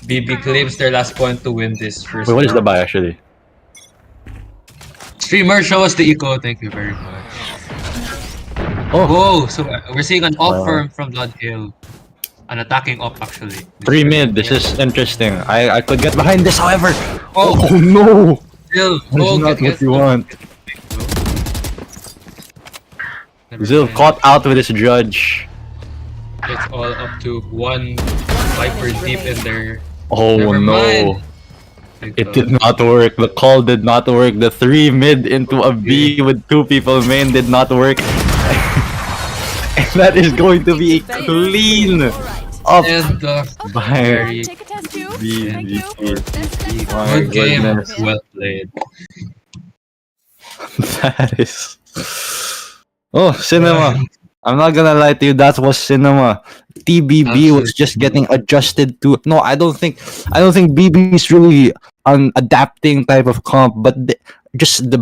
BB claims their last point to win this first Wait, what is the round? buy actually? Streamer, show us the eco. Thank you very much. Oh, Whoa, so we're seeing an off Wow. from Blood Hill. An attacking op, actually. 3 mid. This is interesting. I could get behind this, however. Oh, Oh no! Zill. That's Oh, not what you the- want. Never Zil mind. caught out with his judge. It's all up to one Viper deep in there. Oh Never no! mind. It did not work. The call did not work. The 3 mid into a B with 2 people main did not work. And that is going to be a clean up And by very Take a test too. B. Thank you. My good game. goodness. Well played. That is. Oh, cinema. I'm not gonna lie to you, that was cinema. TBB was just getting adjusted to. No, I don't think BB is really an adapting type of comp, but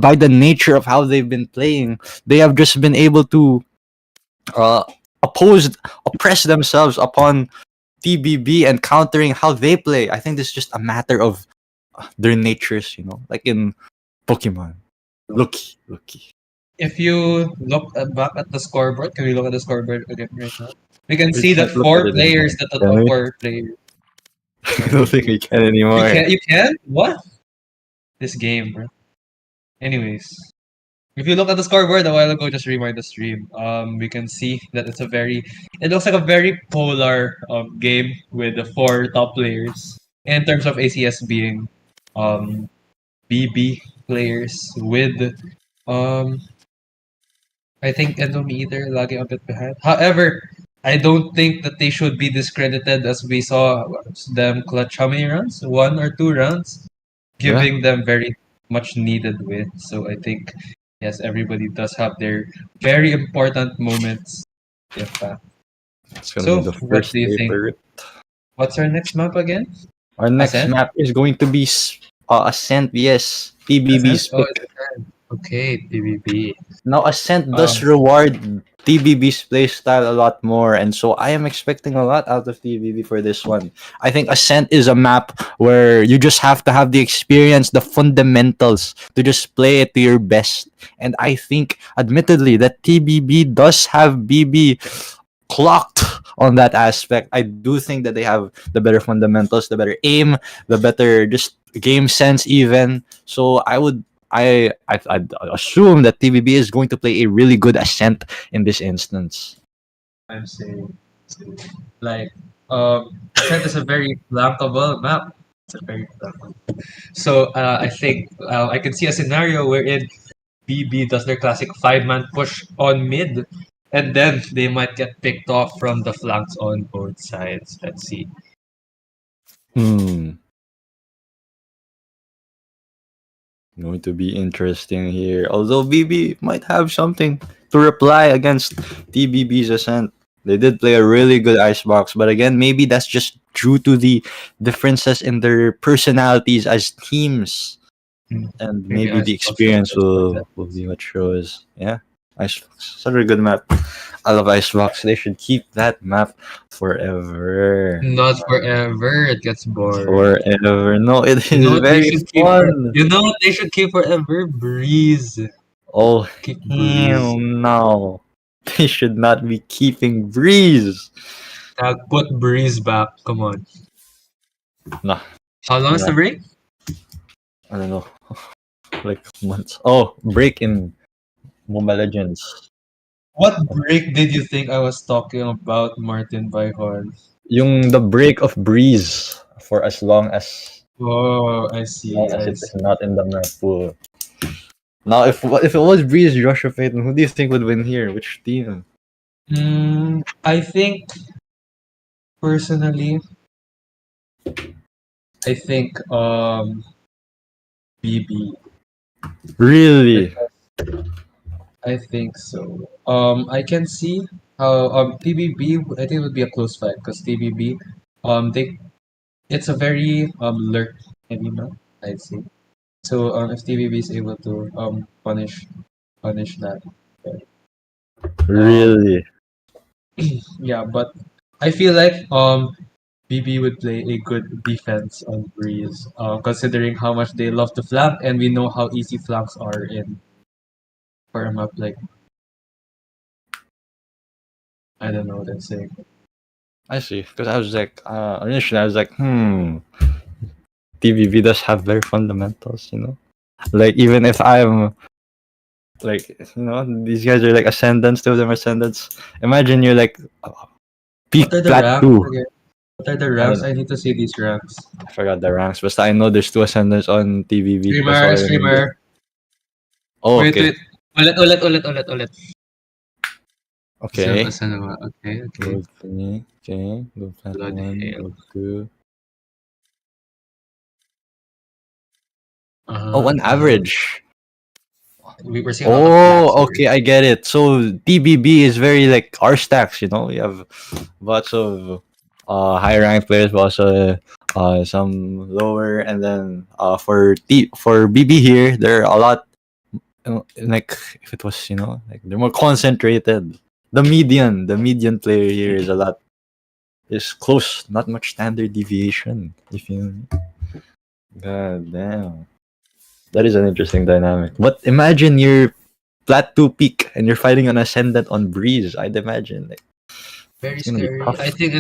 by the nature of how they've been playing, they have just been able to oppress themselves upon TBB and countering how they play. I think this is just a matter of their natures, like in Pokemon. Lucky. If you look back at the scoreboard, can we look at the scoreboard again right now? We can We see that can't look at 4 it players, anymore. that the Can top we? 4 players. I don't think we can anymore. You can? What? This game, bro. Anyways, if you look at the scoreboard a while ago, just rewind the stream. We can see that it looks like a very polar game with the 4 top players in terms of ACS being BB players with I think Endometer lagging a bit behind. However, I don't think that they should be discredited as we saw them clutch how many rounds? 1 or 2 rounds, giving them very much needed win. So I think yes, everybody does have their very important moments. It's gonna So be the what first do you think? paper. What's our next map again? Our next Ascent? map is going to be Ascent. Yes, TBB's Oh, pick. okay, PvP. Now Ascent does reward TBB's playstyle a lot more, and so I am expecting a lot out of TBB for this one. I think Ascent is a map where you just have to have the experience, the fundamentals to just play it to your best. And I think, admittedly, that TBB does have BB clocked on that aspect. I do think that they have the better fundamentals, the better aim, the better just game sense even. So I'd assume that TBB is going to play a really good Ascent in this instance. I'm saying, like, Ascent is a very flankable map. It's a very flankable. So I think I can see a scenario wherein BB does their classic 5-man push on mid, and then they might get picked off from the flanks on both sides. Let's see. Going to be interesting here. Although BB might have something to reply against TBB's Ascent. They did play a really good Icebox, but again, maybe that's just due to the differences in their personalities as teams. And maybe the Icebox experience will will be what shows. Yeah. Icebox. Such a good map. I love Icebox. They should keep that map forever. Not forever. It gets boring. Forever. No, it is You know what they very should keep fun. You know what they should keep forever? Breeze. Oh, Keep Breeze. hell no. They should not be keeping Breeze. Put Breeze back. Come on. No. How long is the break? I don't know. Like months. Oh, break in Mobile Legends. What break did you think I was talking about, Martin Byhorn? The break of Breeze for as long as Oh, I see. it is not in the map pool. Now, if it was Breeze, Joshua Payton, who do you think would win here? Which team? I think personally, I think BB. Really? I think so. I can see how TBB. I think it would be a close fight because TBB, they it's a very lurk heavy map. I'd say. So if TBB is able to punish that, um Really? yeah. But I feel like BB would play a good defense on Breeze, considering how much they love to flank, and we know how easy flanks are in for a map like I don't know. Let's say I see. Because I was like, initially I was like, TVB does have very fundamentals, you know? Like, even if I'm, like, these guys are like ascendants, two of them are ascendants. Imagine you're like, what are peak the plat ranks 2. again? What are the I ranks? don't I need to see these ranks. I forgot the ranks, but I know there's two ascendants on TVB. That's all Streamer, I remember. streamer. Oh, Wait, okay. wait. Ulit. Okay. Saan naman? Okay. Gold 3. Okay. Gold plat Blood 1. Hail. Gold 2. Oh, Uh-huh, on average. We were seeing a lot of flats Oh, here. okay, I get it. So TBB is very like R stacks, you have lots of high ranked players, but also some lower, and then for BB here, there are a lot like if it was like they're more concentrated. The median player here is close, not much standard deviation. If you God damn, that is an interesting dynamic. But imagine you're Plat 2 peak and you're fighting an ascendant on Breeze. I'd imagine like Very it's gonna be scary. I tough. think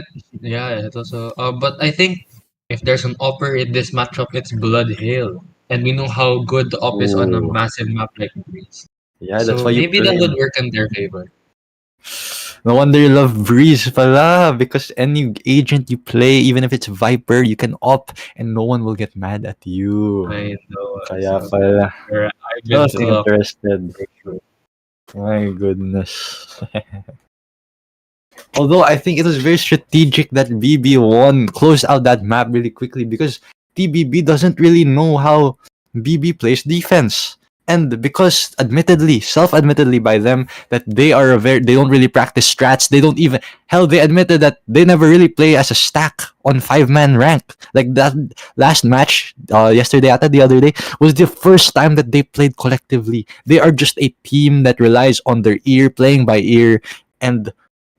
it also. But I think if there's an upper in this matchup, it's Blood Hail, and we know how good the up is on a Ooh. massive map like Breeze. Yeah, that's So why you maybe that play. would work in their favor. No wonder you love Breeze pala, because any agent you play, even if it's Viper, you can up and no one will get mad at you. I know. Kaya So pala. I've I been was clocked interested. for sure. My goodness. Although I think it was very strategic that BB1 closed out that map really quickly because TBB doesn't really know how BB plays defense. And because self-admittedly by them, that they don't really practice strats. They don't even they admitted that they never really play as a stack on 5-man rank. Like that last match, yesterday, ata the other day, was the first time that they played collectively. They are just a team that relies on their ear, playing by ear, and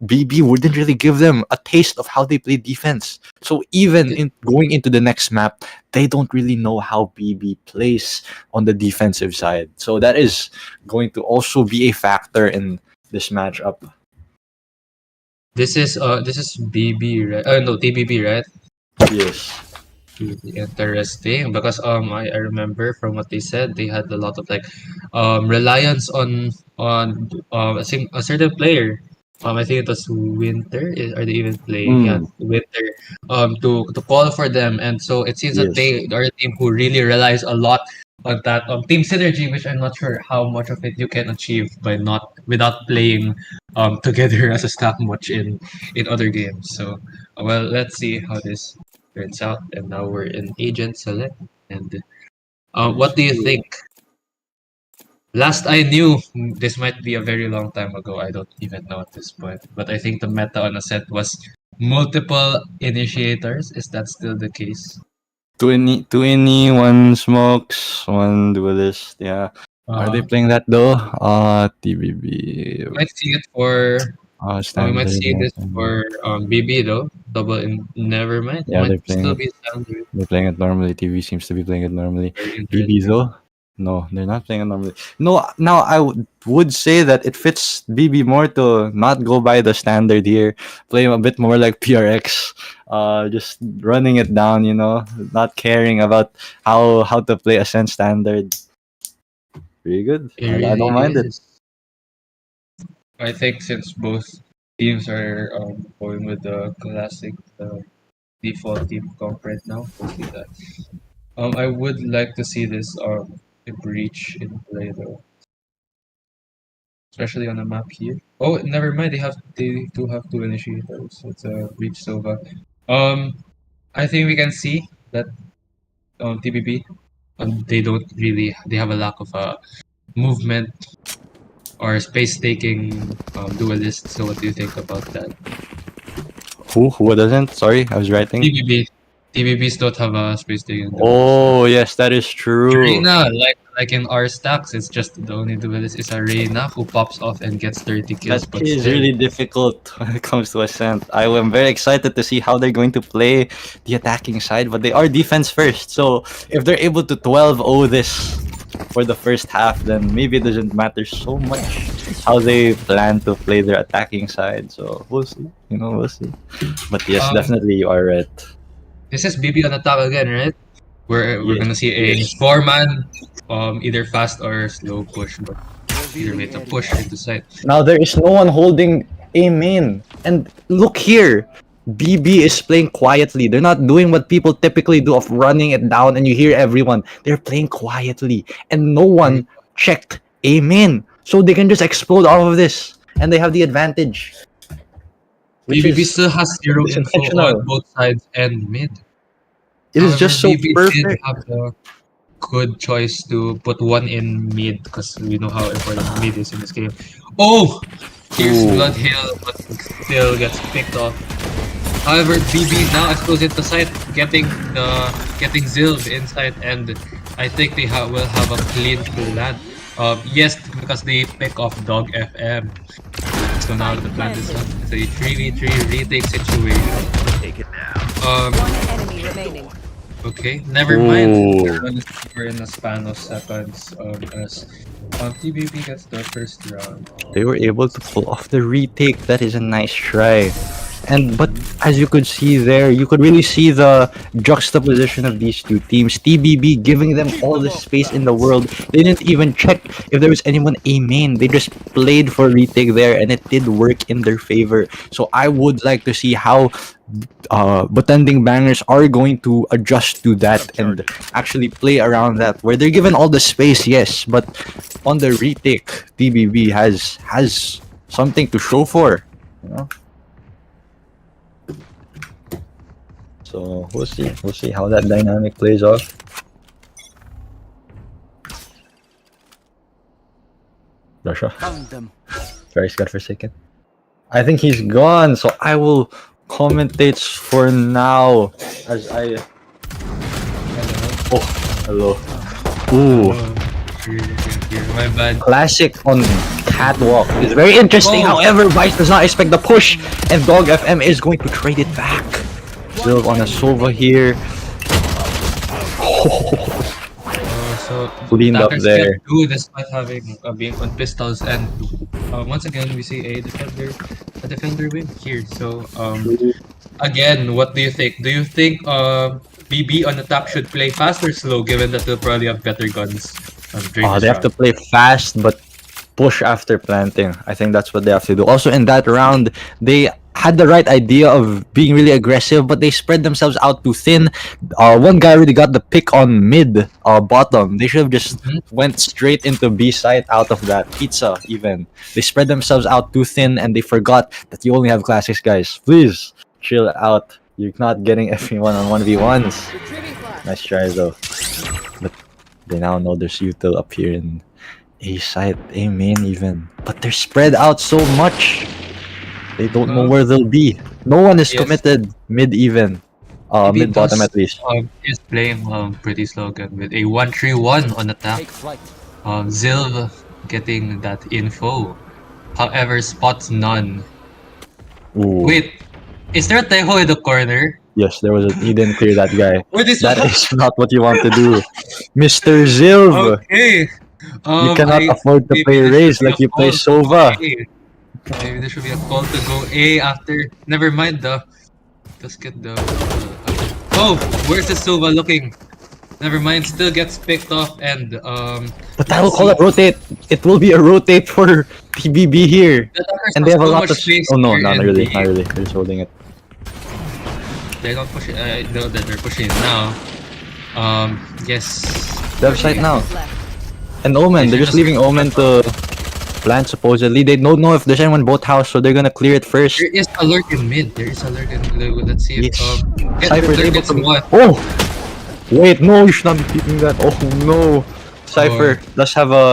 BB wouldn't really give them a taste of how they play defense. So even in going into the next map, they don't really know how BB plays on the defensive side. So that is going to also be a factor in this matchup. This is BB, right? No, TBB, right? Yes. Interesting, because I remember from what they said, they had a lot of like reliance on a certain player. I think it was Winter. Are they even playing? Yeah, Mm, Winter. To call for them, and so it seems that yes. they are a team who really relies a lot on that team synergy, which I'm not sure how much of it you can achieve by not without playing together as a staff much in other games. So well, let's see how this turns out. And now we're in agent select. And That is what do you true. think? Last I knew, this might be a very long time ago. I don't even know at this point. But I think the meta on Ascent was multiple initiators. Is that still the case? 20, one smokes, one duelist. Yeah. Are they Uh, playing that though? TBB. we might see it for. We might Standard. see this for BB though. Double in. Never mind. It Yeah, might they're playing still it. be standard. They're playing it normally. TV seems to be playing it normally. Very BB interesting. though, no, they're not playing it normally. No, now I would say that it fits BB more to not go by the standard here. Play a bit more like PRX. Just running it down. Not caring about how to play Ascent standard. Pretty good. It I really don't mind it. is. I think since both teams are going with the classic default team comp right now, we'll see that. I would like to see this a breach in play though. especially on a map here. Oh, never mind. They do have two initiators. It's a Reach Sova. I think we can see that TBB. They have a lack of movement or space taking duelists. So what do you think about that? Who doesn't? Sorry, I was writing. TBBs don't have a space taking duelist. Oh, yes, that is true. Reina, like in our stacks, it's just the only duelist is a Reina who pops off and gets 30 kills. That But is still, really difficult when it comes to Ascent. I am very excited to see how they're going to play the attacking side, but they are defense first. So if they're able to 12-0 this for the first half, then maybe it doesn't matter so much how they plan to play their attacking side. So we'll see. We'll see. But yes, definitely you are right. this is BB on attack again, right? We're Yes, gonna see a yes. 4-man, either fast or slow push, but either way to push into site. Now there is no one holding a main. And look here. BB is playing quietly. They're not doing what people typically do of running it down and you hear everyone. They're playing quietly. And no one checked a main. So they can just explode off of this. And they have the advantage. Which BB is- still has zero it's info intentional. on both sides and mid. It is just so However, BB did perfect. have a good choice to put one in mid because we know how important mid is in this game. Oh! Here's Ooh. Blood Hill, but still gets picked off. However, BB now exposed into site, getting Zilv inside, and I think they will have a clean plan. Yes, because they pick off Dog FM. So now the plan is done. It's a 3v3 retake situation. One enemy remaining. Okay, never mind. Ooh. We're in a span of seconds as TBB gets the first round. They were able to pull off the retake. That is a nice try. But as you could see there, you could really see the juxtaposition of these two teams. TBB giving them all the space in the world. They didn't even check if there was anyone a main. They just played for retake there, and it did work in their favor. So I would like to see how Butanding bangers are going to adjust to that and actually play around that, where they're given all the space, yes, but on the retake, TBB has something to show for. So we'll see how that dynamic plays off. Russia. Very scared for a second. I think he's gone, so I will commentate for now as I. Oh, hello. Ooh, My bad. classic on catwalk. It's very interesting. Oh. However, Vice does not expect the push, and Dog FM is going to trade it back. Silv on a Sova here. So Cleaned up attackers there. can't do despite having being on pistols, and once again we see a defender win here. So again, what do you think? Do you think BB on attack should play fast or slow, given that they'll probably have better guns during this They have to round? play fast, but push after planting. I think that's what they have to do. Also, in that round, they had the right idea of being really aggressive, but they spread themselves out too thin. One guy really got the pick on mid, bottom. They should have just went straight into B site out of that. Pizza, even. They spread themselves out too thin, and they forgot that you only have classics, guys. Please, chill out. You're not getting everyone on 1v1s. Nice try, though. But they now know there's util up here in A site, A main even. But they're spread out so much. They don't know where they'll be. No one is Yes. committed mid even. Mid bottom at least. Is playing pretty slow again with a 1-3-1 on attack. Zilv getting that info. However, spots none. Ooh. Wait, is there a Teho in the corner? Yes, he didn't clear that guy. What is That is not what you want to do. Mr. Zilv! Okay. You cannot I- afford to maybe play there Raze should be like a you play call to Sova. go A. Maybe there should be a call to go A after. Never mind the. Let's get the. Oh, where's the Sova looking? Never mind, still gets picked off and But I will call it rotate. It will be a rotate for TBB here. the attackers And they have a so lot much of. space Oh no, here not in really. B. Not really. They're just holding it. They're not pushing. I know that they're pushing now. Yes. They have sight now. And Omen, they're just leaving Omen to plant supposedly. They don't know if there's anyone both house, so they're gonna clear it first. There is a lurk in mid. There is a lurk in let's see if Yes. get Cypher's lurk able gets to. one. Oh, wait, no, you should not be keeping that. Oh no, Cypher, let's have a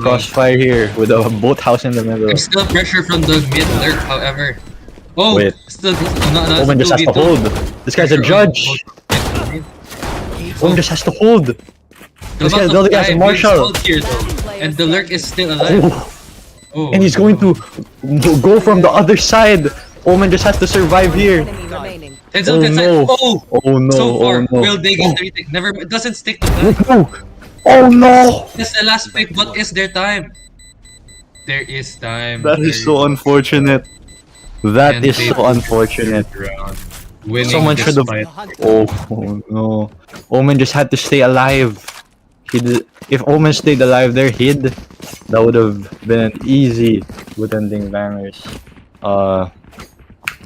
crossfire here with a boat house in the middle. There's still pressure from the mid lurk, however. Oh, Wait. still not Omen just has to hold. This guy's a judge. Omen just has to hold. This guy's building as a marshal. Here, though, and the lurk is still alive. Oh, Oh, and he's going to go from the other side. Omen just has to survive here. Enemy remaining. Denzel Oh gets no! Oh, Oh no! so far, Oh no! will they get the retake? Never, it doesn't stick to that. Oh no! Oh no! It's the last pick, but is there time? There is time. That is so unfortunate. That And is they so unfortunate. Winning Someone should have. despite- Oh no! Omen just had to stay alive. If Omen stayed alive there, that would have been an easy Butanding bangers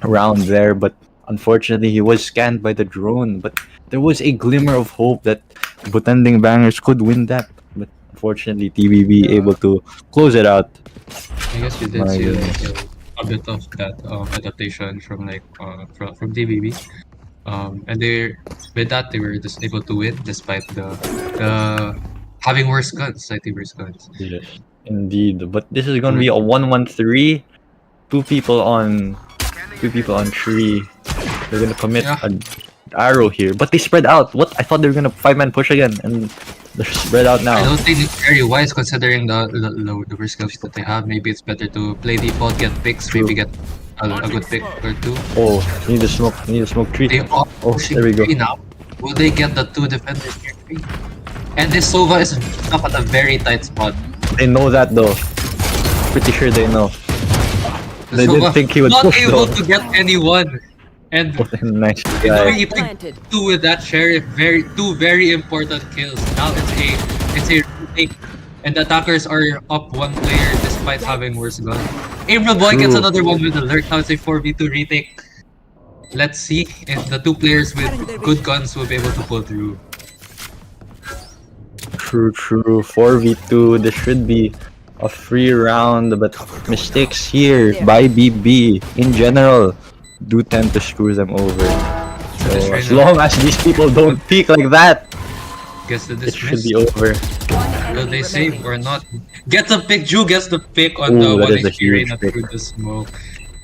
round there. But unfortunately, he was scanned by the drone. But there was a glimmer of hope that Butanding bangers could win that. But unfortunately, TBB able to close it out. I guess you did My see goodness. like, a bit of that adaptation from from DBB. And with that they were just able to win despite the having worse guns, slightly worse guns. Yes, indeed. But this is gonna be a 1-1-3. Two people on tree. They're gonna commit Yeah. an arrow here, but they spread out. What? I thought they were gonna 5-man push again, and they're spread out I now. don't think it's very wise considering the worse skills that they have. Maybe it's better to play default, get picks, maybe get a good pick or two. Oh, need to smoke. Need to smoke tree. They are Oh, pushing there we go. three now. Will they get the two defenders near three? And this Sova is up at a very tight spot. They know that though. Pretty sure they know. They Sova didn't think he would not push able though. to get anyone. And Nice it's guy. very Planted. two with that sheriff, two very important kills. Now it's a retake, and the attackers are up one player despite having worse guns. April Boy gets True. another one with alert. Now it's a 4v2 retake. Let's see if the two players with good guns will be able to pull through. True. 4v2. This should be a free round, but mistakes here by BB in general do tend to screw them over. So as long as these people don't peek like that, Gets the it should dismiss. be over. Will they save or not? Gets a pick. Drew gets the pick on the Ooh, that one is a HP huge Reina pick. through the smoke.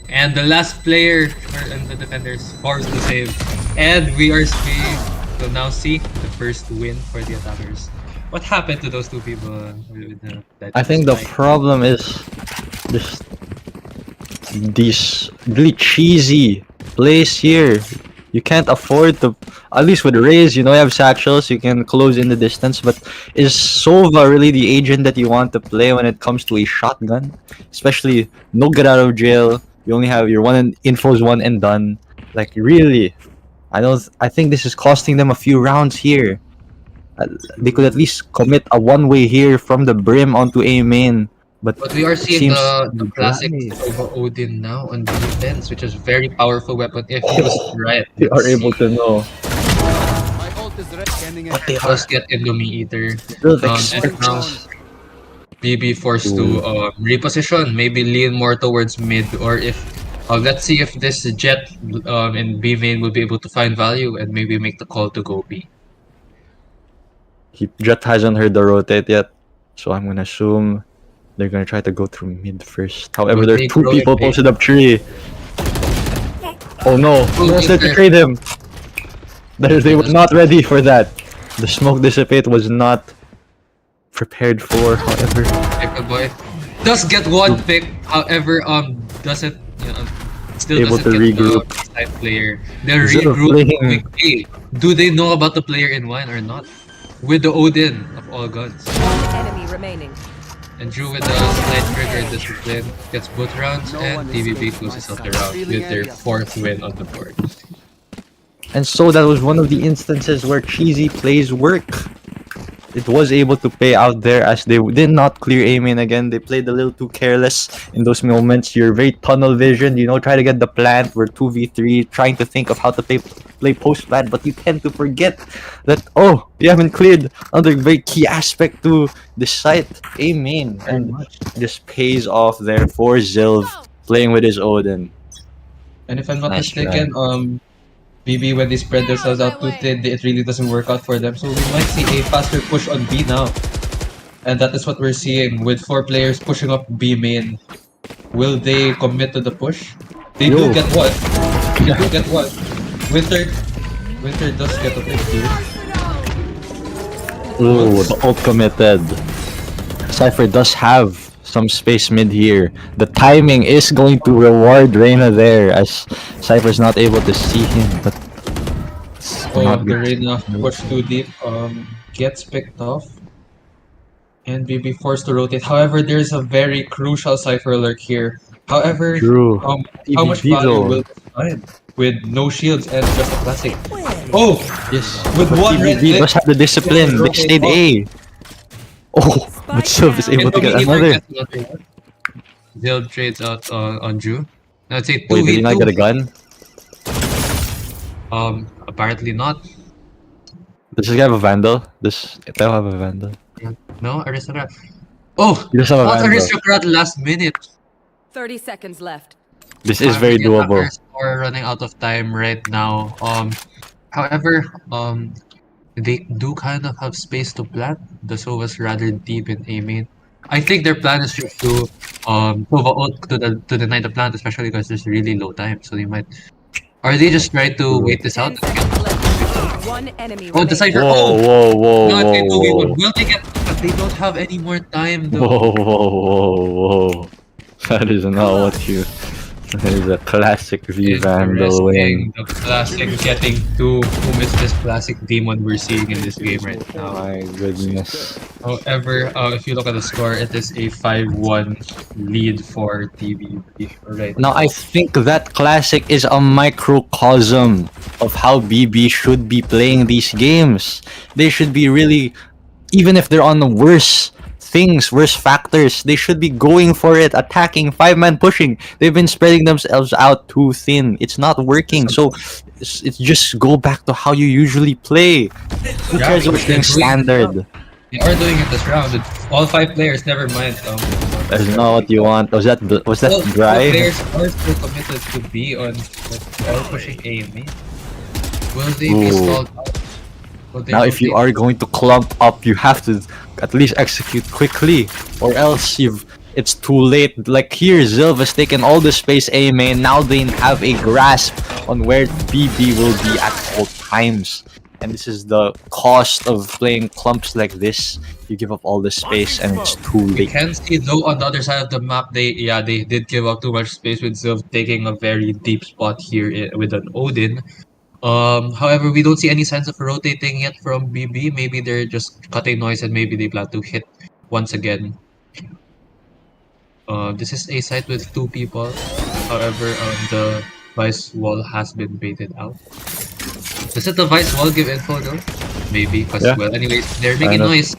And the last player and the defenders forced to save. And we will now see the first win for the attackers. What happened to those two people? That I think the spike? problem is just these really cheesy plays here. You can't afford to, at least with Raze, you have satchels, you can close in the distance, but is Sova really the agent that you want to play when it comes to a shotgun? Especially no get out of jail, you only have your info's one and done. Like really, I think this is costing them a few rounds here. They could at least commit a one-way here from the brim onto A main. But we are it seeing seems the classic dry. Sova Odin now on the defense, which is very powerful weapon if used right. They are able to know. But they Just get Indomie Eater. Still And now BB forced to reposition, maybe lean more towards mid, or if let's see if this Jet in B main will be able to find value and maybe make the call to go B. Jet hasn't heard the rotate yet, so I'm gonna assume they're gonna try to go through mid first. However, Will there they are two grow people it big? posted up tree. Oh no! No one's there to trade him. They were not ready for that. The smoke dissipate was not prepared for. However, April Boy does get one pick, however, doesn't still Able doesn't to get regroup. the side player. They're Instead of regrouping playing- quickly. Do they know about the player in wine or not? With the Odin of all guns. Enemy remaining. And Drew with the slight trigger discipline gets both rounds, and TVB closes out the round with their fourth win on the board. and so that was one of the instances where cheesy plays work. it was able to pay out there as they did not clear A main again. They played a little too careless in those moments. You're very tunnel vision, try to get the plant. We're 2v3, trying to think of how to play post plant, but you tend to forget that, you haven't cleared another very key aspect to the site, A main. And this pays off there for Zilv playing with his Odin. And if I'm not Nice mistaken, BB, when they spread themselves out too thin, it really doesn't work out for them. So we might see a faster push on B now. And that is what we're seeing with 4 players pushing up B main. Will they commit to the push? They do get one. They do get one. Winter does get a pick here. Ooh, the ult committed. Cypher does have some space mid here. The timing is going to reward Reyna there as Cypher's not able to see him, but the Reyna push too deep gets picked off and BB forced to rotate. However, there's a very crucial Cypher lurk here. However, True. how much value will this find with no shields and just a classic? Oh! Yes. With one red TBD click, does have the discipline. They stayed A. Oh, but Sylv is able to get another. Zil trades out on Drew. Now it's a 2v2. Wait, did he not get a gun? Apparently not. Does this guy have a Vandal? Does Ito have a Vandal? No, Aristocrat. Oh! He does have a Not Vandal. Aristocrat last minute. 30 seconds left. This is very doable. We're running out of time right now. However, they do kind of have space to plant. The Sova's rather deep in A main. I think their plan is just to Sova ult to deny the plant, especially because there's really low time. So they might. Are they just trying to wait this out? 10 seconds left. One enemy Oh, the remaining. Cypher. Whoa, No, it's a 2v1. whoa. Will they get? But they don't have any more time though. Whoa. That is not what you. That is a classic V Vandal win. The classic getting to whom is this classic demon we're seeing in this game right now. My goodness. However, if you look at the score, it is a 5-1 lead for TBB right Now, I think that classic is a microcosm of how BB should be playing these games. They should be really, even if they're on the worst factors, they should be going for it, attacking, 5-man pushing. They've been spreading themselves out too thin. It's not working. So it's just go back to how you usually play. Who cares about being standard? They are doing it this round with all 5 players, never mind. That's not what you want. Was that dry? Players are still committed to be on all pushing A main. Will they be stalled out? Will they Now, if you rotate? are going to clump up, you have to at least execute quickly, or else it's too late. Like here, Zilv has taken all the space A main. Now they have a grasp on where BB will be at all times. And this is the cost of playing clumps like this. You give up all the space and it's too We late. can see though on the other side of the map, they did give up too much space with Zilv taking a very deep spot here with an Odin. However, we don't see any signs of rotating yet from BB. Maybe they're just cutting noise and maybe they plan to hit once again. This is a site with 2 people. However, the Vice wall has been baited out. Does the Vice wall give info though? Maybe, because Yeah. well, anyways, they're making Kind of. noise.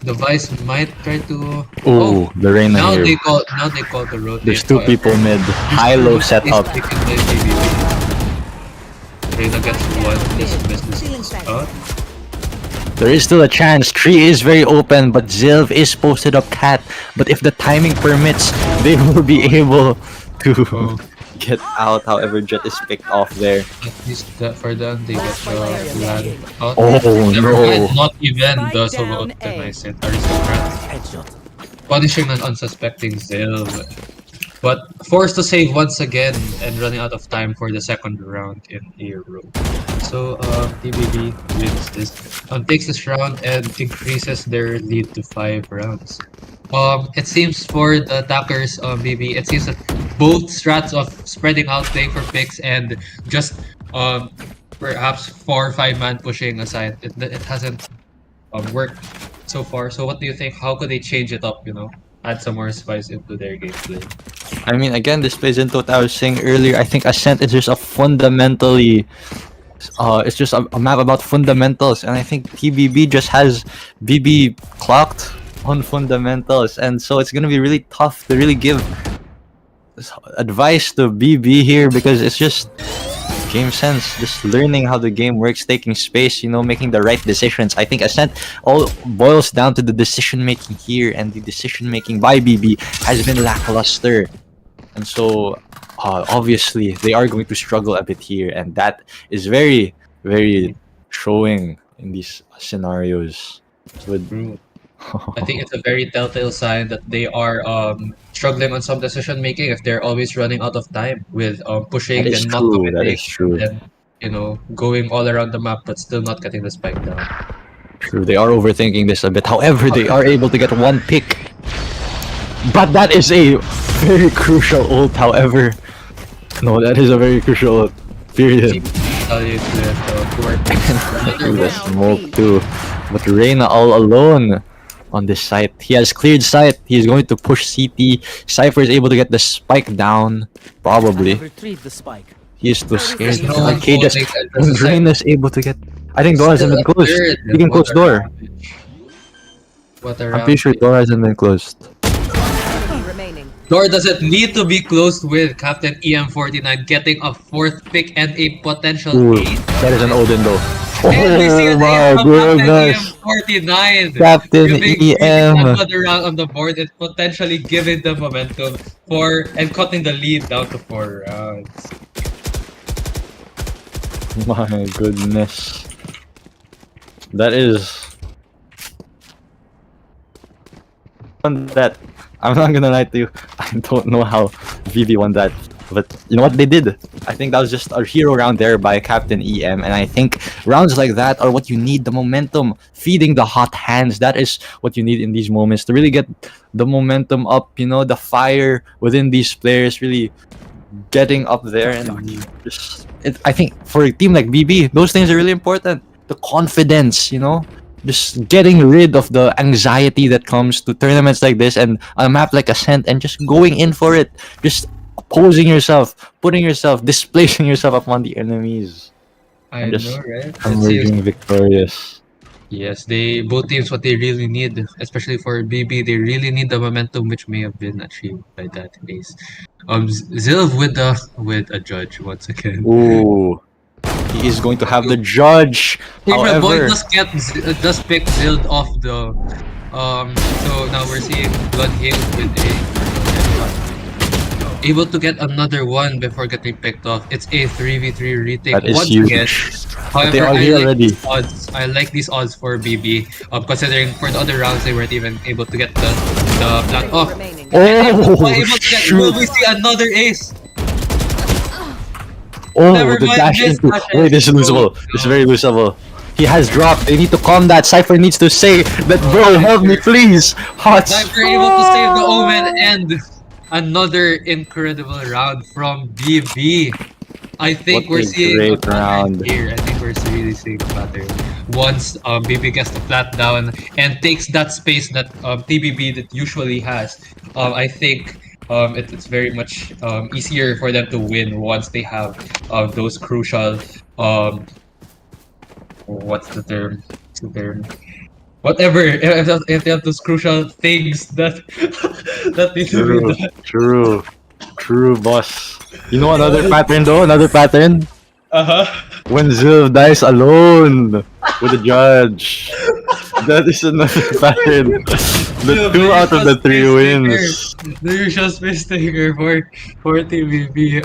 The Vice might try to. Ooh, the Reyna Now here. they call the rotate. There's 2 people mid. High-low setup. Reyna gets one. This misses. There is still a chance. Tree is very open, but Zilv is posted up cat. But if the timing permits, they will be able to get out. However, Jet is picked off there. At least for them, they get the land out. Oh Never mind, no! not even the Spike Sova down A. optimized it. Aristocrat. Punishing an unsuspecting Zil. But forced to save once again and running out of time for the second round in a row. So TBB wins this, takes this round and increases their lead to 5 rounds. It seems for the attackers, BB, it seems that both strats of spreading out, playing for picks, and just perhaps 4 or 5-man pushing aside, it hasn't worked so far. So what do you think? How could they change it up? Add some more spice into their gameplay. I mean, again, this plays into what I was saying earlier. I think Ascent is just a fundamentally It's just a map about fundamentals, and I think TBB just has BB clocked on fundamentals, and so it's gonna be really tough to really give advice to BB here because it's just game sense, just learning how the game works, taking space, making the right decisions. I think Ascent all boils down to the decision making here, and the decision making by BB has been lackluster, and so obviously they are going to struggle a bit here, and that is very, very showing in these scenarios. True. I think it's a very telltale sign that they are struggling on some decision making if they're always running out of time with pushing That is and not true. That committing, is true. and going all around the map but still not getting the spike down. True, they are overthinking this a bit. However, they are able to get one pick. But that is a very crucial ult, however. No, that is a very crucial ult. Period. Through the smoke too. But Reyna all alone on this site. He has cleared sight. He is going to push CT. Cypher is able to get the spike down. Probably. Retrieve the spike. He is too scared. No one Arcadius. holding it. That's a Reyna is able to get. I think door hasn't been closed. You can close door. What a I'm round. pretty sure door hasn't been closed. Enemy remaining. Door doesn't need to be closed with Captain EM49 getting a 4th pick and a potential Ooh, 8. that is an Odin though. And we see Oh an my ace from goodness. Captain EM49. Captain Giving EM. another round on the board and potentially giving the momentum and cutting the lead down to 4 rounds. My goodness. That is that. I'm not gonna lie to you. I don't know how VB won that. But you know what they did? I think that was just a hero round there by Captain EM. And I think rounds like that are what you need, the momentum, feeding the hot hands. That is what you need in these moments to really get the momentum up, the fire within these players really getting up there. And just, I think for a team like BB, those things are really important. The confidence, just getting rid of the anxiety that comes to tournaments like this and a map like Ascent and just going in for it. Just opposing yourself, putting yourself, displacing yourself upon the enemies. I And just know, right? emerging victorious. Yes, both teams what they really need, especially for BB, they really need the momentum which may have been achieved by that base. Zilv with a judge once again. Ooh. He is going to have the judge. Favorite boy However, does pick Zild off the so now we're seeing Bloodhail with able to get another one before getting picked off. It's a 3v3 retake that is once huge. again. They However, are here already. I like these odds for BB. Considering for the other rounds they weren't even able to get the plant off. Remaining. Oh, Able to get, shoot. will we see another ace? Oh, Never the mind, dash this into. dash Wait, this is into- losable. This is very losable. He has dropped. They need to calm that. Cypher needs to say that, bro, help me, please. Hot. Sniper able to save the Omen and another incredible round from BB. I think What we're a seeing great a pattern round. here. I think we're really seeing a pattern. Once BB gets the flat down and takes that space that TBB that usually has, I think it's very much easier for them to win once they have those crucial what's the term? What's the term? Whatever, if they have those crucial things that that need to be True, done. true, boss. You know another pattern though? Another pattern? Uh-huh. When Zilv dies alone with the judge. That is another pattern. The 2 out of the 3 wins. The usual space taker for TVB.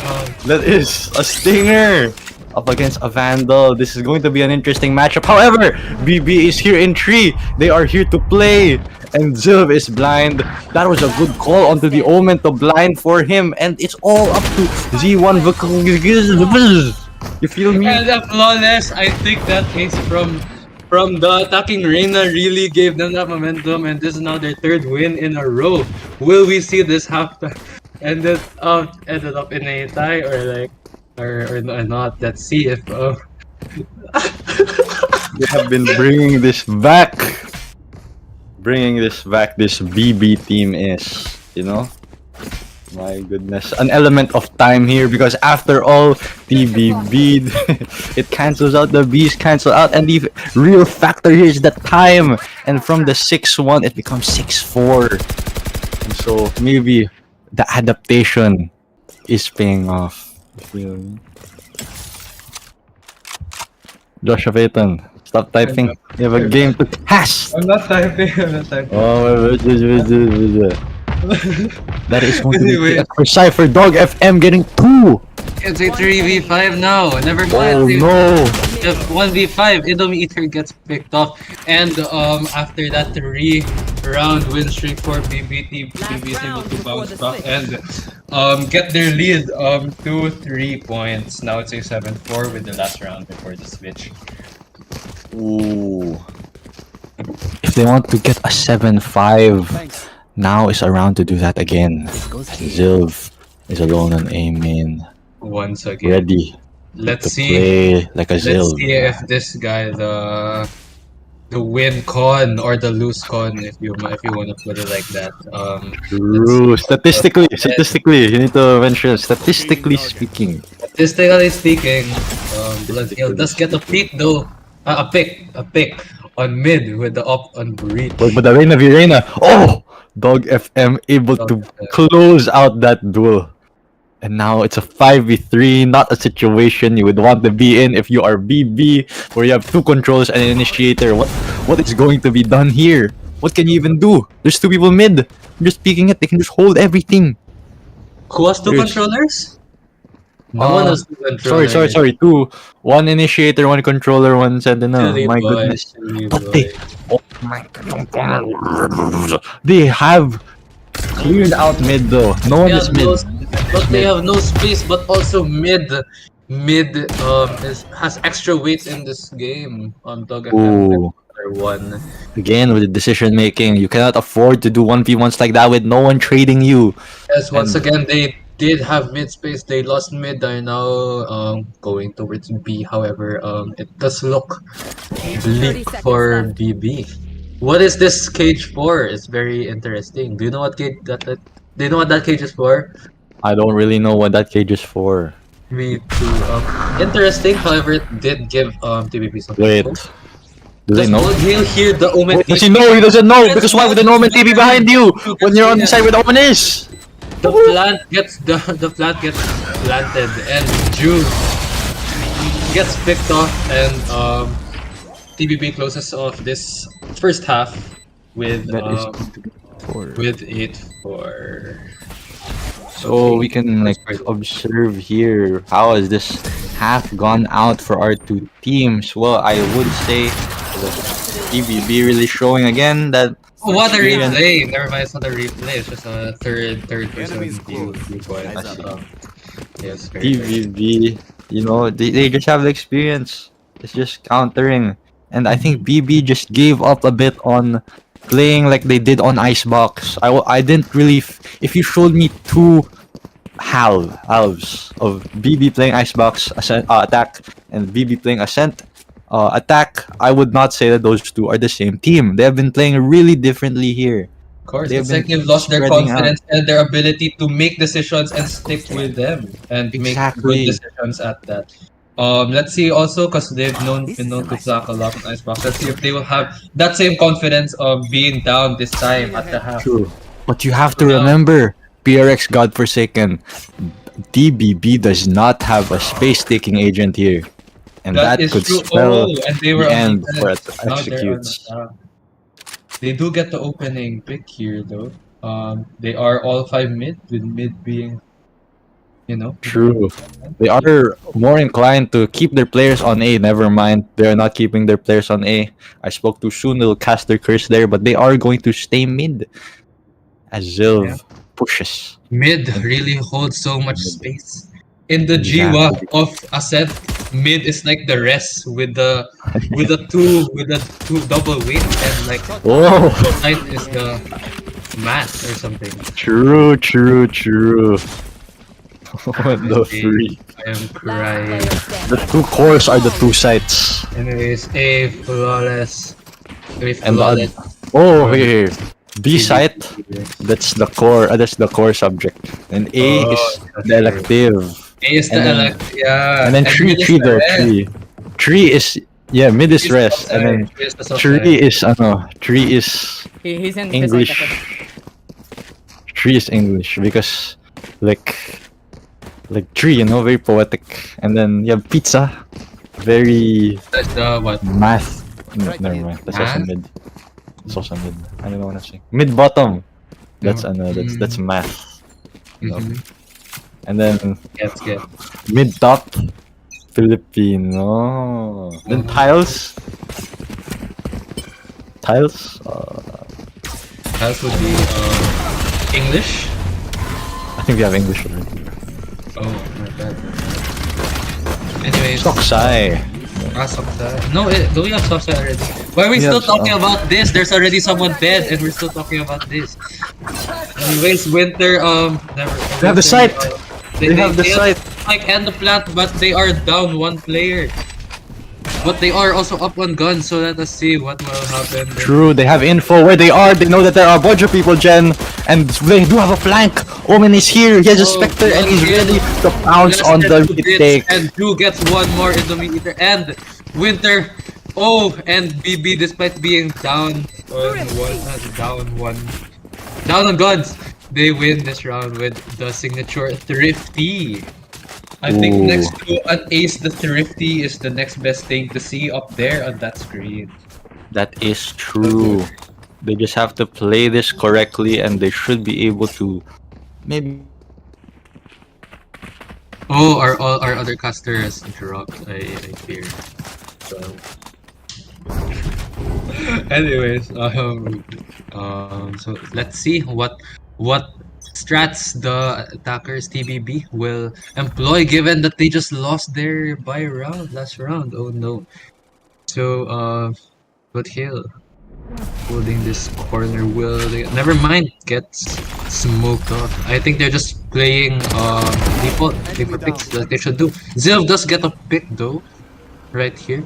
That is a stinger up against a Vandal. This is going to be an interesting matchup. However, BB is here in 3. They are here to play. And Zilv is blind. That was a good call onto the Omen to blind for him. And it's all up to Z1. You feel me? And the flawless, I think that case from the attacking Reyna really gave them that momentum, and this is now their 3rd win in a row. Will we see this ended up in a tie or not? Let's see if They have been bringing this back. This BB team is, My goodness. An element of time here because after all, TBB, it cancels out the B's, cancel out, and the real factor here is the time. And from the 6-1, it becomes 6-4. And so maybe the adaptation is paying off. You feel me? Joshua Payton, stop typing. You have a game to hash. I'm not typing. I'm not typing. Oh, that is going to Anyway. be for Cypher Dog FM getting 2. It's a 3v5 now. Never Oh mind. no. If 1v5, Indomie Eater gets picked off, and after that 3-round win streak for BBT, BB is able to bounce back and get their lead to 3 points. Now it's a 7-4 with the last round before the switch. Ooh. If they want to get a 7-5, now is a round to do that again. Zilv is alone on A main, Once again, ready let's to see. play like a Let's Zilv. see if this guy, the win con or the lose con, if you want to put it like that. True. Statistically, you need to mention. Statistically speaking, Statistically speaking, Bloodhill does get a pick though. A pick on mid with the up on breach. but the Reina Virena. Oh, Dog FM able to close out that duel. And now it's a 5v3, not a situation you would want to be in if you are BB, where you have 2 controls and an initiator. What is going to be done here? What can you even do? There's 2 people mid. I'm just peeking it. They can just hold everything. Who has 2 There's- controllers? No one has 2 controllers. Sorry. 2. 1 initiator, 1 controller, 1 sentinel. Silly My boy, goodness. silly But boy. they, oh my god, they have cleared out mid though. No one They is have mid. but they have no space, but also mid has extra weight in this game. Dog FM Ooh. one. Again with the decision making, you cannot afford to do 1v1s like that with no one trading you. Yes, once And- again they did have mid space. They lost mid. Are now going towards B. However, it does look 30 bleak seconds for left. BB. What is this cage for? It's very interesting. Do you know what cage Do you know what that cage is for? I don't really know what that cage is for. Me too. Interesting. However, it did give TBP some. Wait. info. Do they Does know? Bloodhill hear the Omen? Does he know? He doesn't know! Because why would the Norman TV behind you when you're on the side where the Omen is? The plant gets planted and Jude gets picked off, and TBB closes off this first half with That is 8-4. So we can like observe here how has this half gone out for our 2 teams. Well, I would say the TBB really showing again that What a experience- replay! Never mind, it's not a replay. It's just a third person viewpoint. Yes, very nice. TBB, you know, they just have the experience. It's just countering. And I think BB just gave up a bit on playing like they did on Icebox. I didn't really... If you showed me 2 halves of BB playing Icebox attack and BB playing Ascent attack, I would not say that those 2 are the same team. They have been playing really differently here. Of course, They've it's like been they've lost their spreading confidence and their ability to make decisions and stick with them and Exactly. make good decisions at that. Let's see also, because they've been known to suck a lot on Icebox. Let's see if they will have that same confidence of being down this time at the half. True. But you have to remember, PRX Godforsaken, DBB does not have a space-taking agent here. And that is could true. spell And they were the on end defense. for it Now they're on executes. attack. They do get the opening pick here though. They are all 5 mid, with mid being, True. They are more inclined to keep their players on A. Never mind, they are not keeping their players on A. I spoke too soon, they'll cast their curse there, but they are going to stay mid. As Zilv pushes. Mid really holds so much space. In the Exactly. Jiwa of Ascent, mid is like the rest with the two double weight, and like Oh! height is the math or something. True. What the freak? I am Last crying. player standing. The 2 cores are the 2 sites. Anyways, a flawless. And flawless. oh, here. B site, that's the core. That's the core subject, and A Oh, is that's the elective, A is the and then- yeah. and then three, mid is three the though, red. three is mid is Three the rest, soft and then side, three is the soft three side. is three is He's in English. Pisay kasi. Tree is English because like tree, very poetic, and then you have pizza, very That's the what? math. No, never mind. That's also Math? mid. That's also mid. I don't know what I'm saying. Mid bottom. That's that's math. Mhm. And then Get. mid top, Filipino. Then tiles. Tiles. That would be English. I think we have English already. Oh, my bad. Anyways, Soksai. Soksai. No, do we have Soksai already? Why are we We still have, talking about this? There's already someone dead, and we're still talking about this. Anyways, Winter. Never. They have the site. They have the site. Like and the plant, but they are down one player. But they are also up on guns, so let us see what will happen. True, they have info where they are. They know that there are a bunch of people, Jen, and they do have a flank. Omen is here. He has a Spectre, and he's ready to pounce on the retake. And Drew gets one more in the meter, and Winter. Oh, and BB, despite being down on guns, they win this round with the signature Thrifty. I think Ooh. next to an ace, the Thrifty is the next best thing to see up there on that screen. That is true. They just have to play this correctly, and they should be able to maybe. Oh, our other caster has interrupted. I fear. So. Anyways, so let's see what strats the attackers TBB will employ, given that they just lost their last round. Oh no. So but Hill holding this corner will never mind, gets smoked off. I think they're just playing default picks that they should do. Zilv does get a pick though, right here.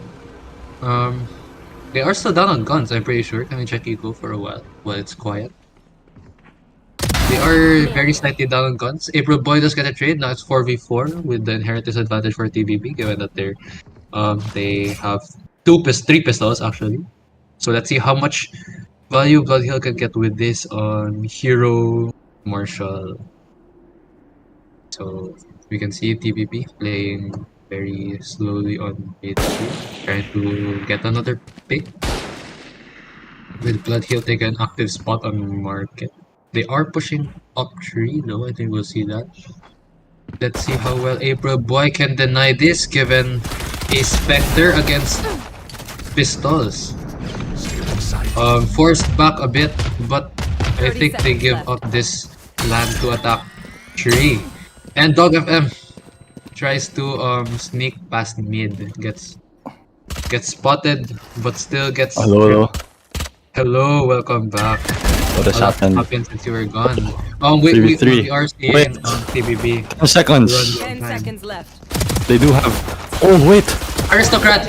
They are still down on guns, I'm pretty sure. Can we check eco for a while it's quiet? They are very slightly down on guns. April Boy does get a trade. Now it's 4v4 with the inherent disadvantage for TBB, given that they have three pistols actually. So let's see how much value Bloodhill can get with this on Hero Marshall. So we can see TBB playing very slowly on mid, trying to get another pick. With Bloodhill taking an active spot on market. They are pushing up 3 though, I think we'll see that. Let's see how well April Boy can deny this, given a Spectre against pistols. Forced back a bit, but I think they give up this plan to attack 3. And Dog FM tries to sneak past mid, gets spotted, but still gets. Hello, welcome back. What has happened? Since you were gone. We are seeing TBB. 10 seconds. 10 seconds left. They do have. Oh wait. Aristocrat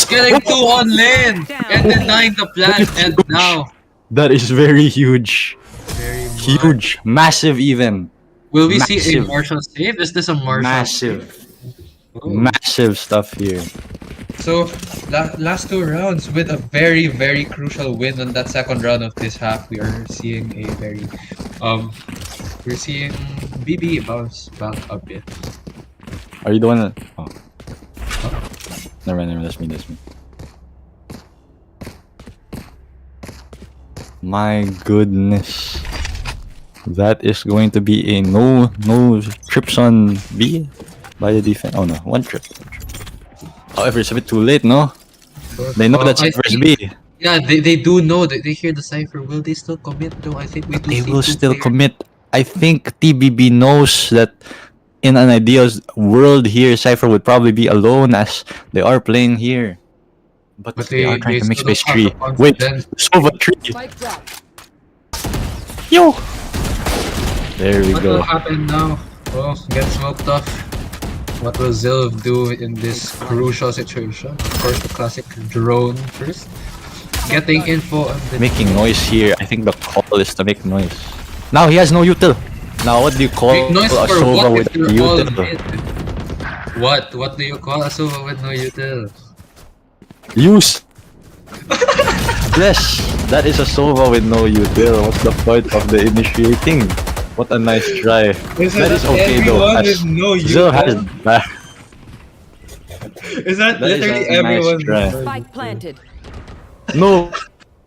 getting 2 on lane and denying the plan, and now That is very huge. very much. Huge. Massive even. Will we see a Massive. Marshall save? Is this a Marshall? Massive. Oh. Massive stuff here. So last 2 rounds with a very, very crucial win on that second round of this half, we are seeing a very we're seeing BB bounce back a bit. Are you the one that... Oh. Never mind, that's me. My goodness. That is going to be a no trips on B by the defense. Oh no, one trip. However, it's a bit too late, no? They know that's first B. Yeah, they do know that they hear the cipher. Will they still commit though? I think we do. They see will 2 still players. commit. I think TBB knows that in an ideal world here, Cypher would probably be alone as they are playing here. But they are trying to mix still space don't 3. have the Wait, confidence. Sova 3. Spike drop. Yo! There we What go. will happen now? Oh, get smoked off. What will Zilv do in this crucial situation? Of course, the classic drone first. getting info on the Making noise here. I think the call is to make noise. Now he has no util. Now what do you call Make noise a for Sova what with if you're all util? mid? What do you call a Sova with no util? Use. Yes, that is a Sova with no util. What's the point of the initiating? What a nice try. That is okay though. everyone As with no Zil has util? that. Is that That is literally a nice everyone try. with no Spike util? planted. No,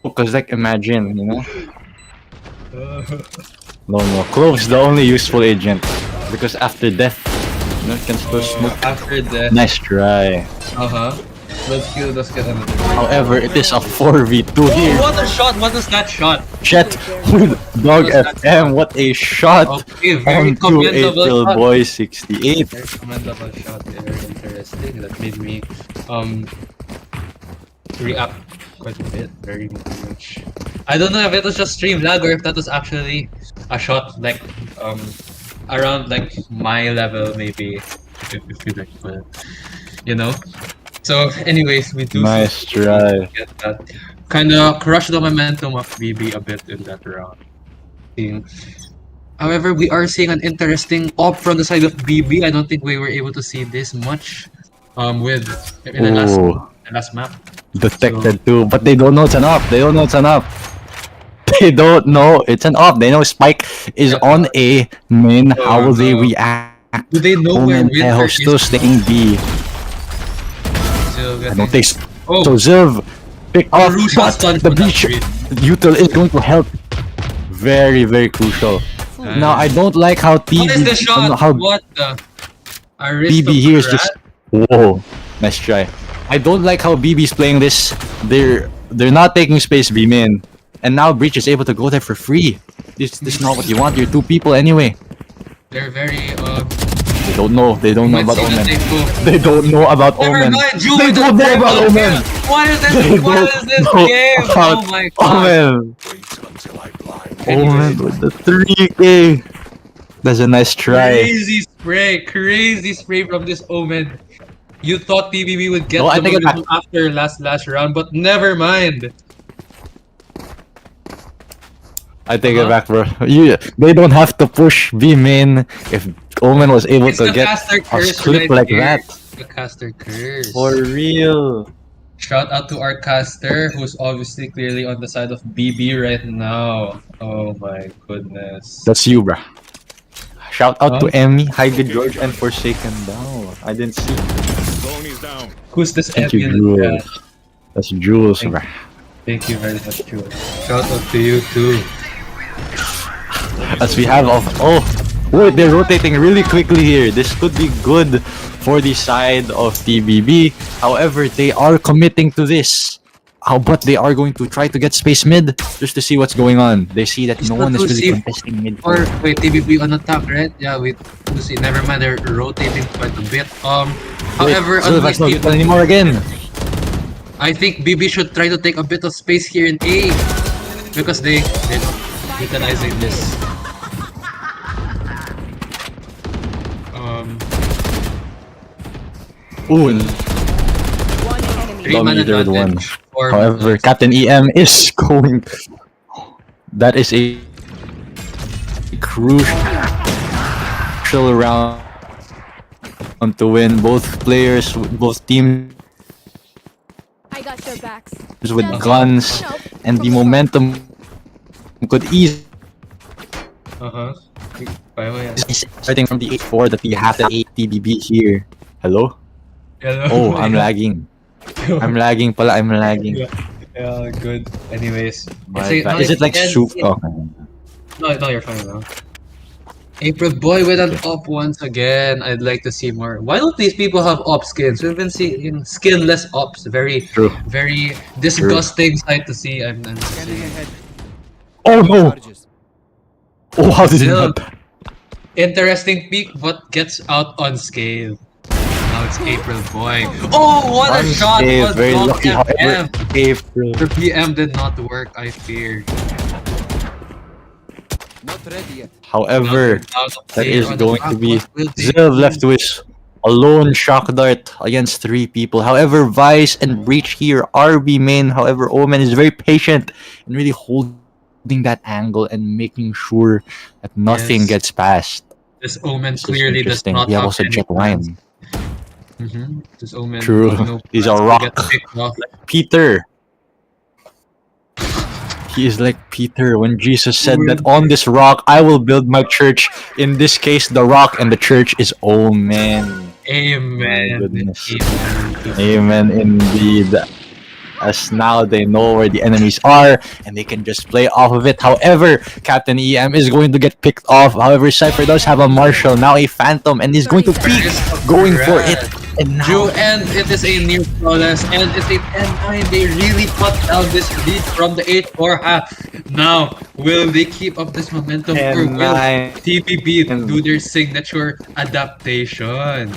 because like imagine, you know. No, Clove's the only useful agent because after death, you know, you can still smoke. After that, Nice try. let's get another. However, it is a 4v2 here. Oh, what a shot! What was that shot? Chet with Dog FM. What a shot! Okay, very On to commendable April shot. Boy 68. Very commendable shot. Very interesting. That made me react quite a bit. Very much. I don't know if it was just stream lag or if that was actually a shot like around like my level maybe if you like put it. You know. So anyways, we do Nice try. get that. Kinda crush the momentum of BB a bit in that round. However, we are seeing an interesting op from the side of BB. I don't think we were able to see this much with in the last map. Detected too, but they don't know it's an op. They don't know it's an op. They don't know it's an op. They know Spike is on A main. How will they react? Do they know where Winter Tejo is? still staying B. I don't think so. Oh, So Zilv pick off, Rouge but has done the for that breach read. util is going to help. Very, very crucial. Now I don't like how What is the shot? how What the? BB here is just whoa, nice try. I don't like how BB's playing this. They're not taking space B main, and now Breach is able to go there for free. This is not what you want. You're two people anyway. They're very They don't know. They don't know about let's see Omen. that they go. They don't know about Never Omen. mind, Drew They with don't the know about triple Omen. kill. What is this? They What don't is this know game? about Oh my god. Omen. Omen with the 3K. That's a nice try. Crazy spray from this Omen. You thought PBB would get No, I the take it momentum after last round, but never mind. I take it back, bro. They don't have to push B main if Omen was able It's to the get caster a curse clip right like here. that. The caster curse. For real. Shout out to our caster, who's obviously clearly on the side of BB right now. Oh my goodness. That's you, bro. Shout out to Huh? Emmy, Hygge George, and Forsaken Down. I didn't see. Who's this Thank you, ambulance guy? Jules. That's Jules, Thank- bro. Thank you very much, Drew. Shout out to you too. As we have wait, they're rotating really quickly here. This could be good for the side of TBB. However, they are committing to this. But they are going to try to get space mid just to see what's going on. They see that no one is really contesting mid. Or wait, TBB on attack, right? Yeah, wait. We'll see. Never mind, they're rotating quite a bit. However, Silva's not unlike good anymore again. I think BB should try to take a bit of space here in A because they're not utilizing this. Ooh, One enemy. 3-man dominated one. advantage. For However, Captain EM is going. That is a crucial round to win. Both players, both teams I got your backs. with guns, and the momentum could ease. Starting from the 8-4 that we have the 8 TBB here. Hello? Hello. Oh, I'm lagging. I'm lagging pala, I'm lagging. Yeah, good. Anyways, Is it like soup? Oh. No, you're fine now. April Boy with an op once again. I'd like to see more. Why don't these people have op skins? We've been seeing skinless ops. Very, True. very disgusting sight to see. I'm seeing. Oh no! Oh, how did it Still, happen? interesting peak, but gets out unscathed. Now it's April Boy. Oh, what a shot! Was Very Dog lucky, however, PM. April. The PM did not work, I fear. Not ready yet. However, that is going to be Zilv left to his A lone shock dart against 3 people. However, Vice and Breach here are B main. However, Omen is very patient and really holding that angle and making sure that nothing Yes. gets past. This Omen This is clearly does interesting. not We have have also any Jet plans. Line. This Omen True. has no He's plans a to rock. get picked off. Peter. He is like Peter when Jesus said that on this rock I will build my church. In this case, the rock and the church is Omen. Amen. My goodness. Amen. Amen indeed. As now they know where the enemies are and they can just play off of it. However, Captain EM is going to get picked off. However, Cypher does have a Marshal, now a Phantom, and he's going to peek, going for it. And Drew, now, and it is a near flawless, and it's a 10-9. They really cut down this lead from the 8-4 half. Now, will they keep up this momentum, or will 10-9. TBB do their signature adaptation?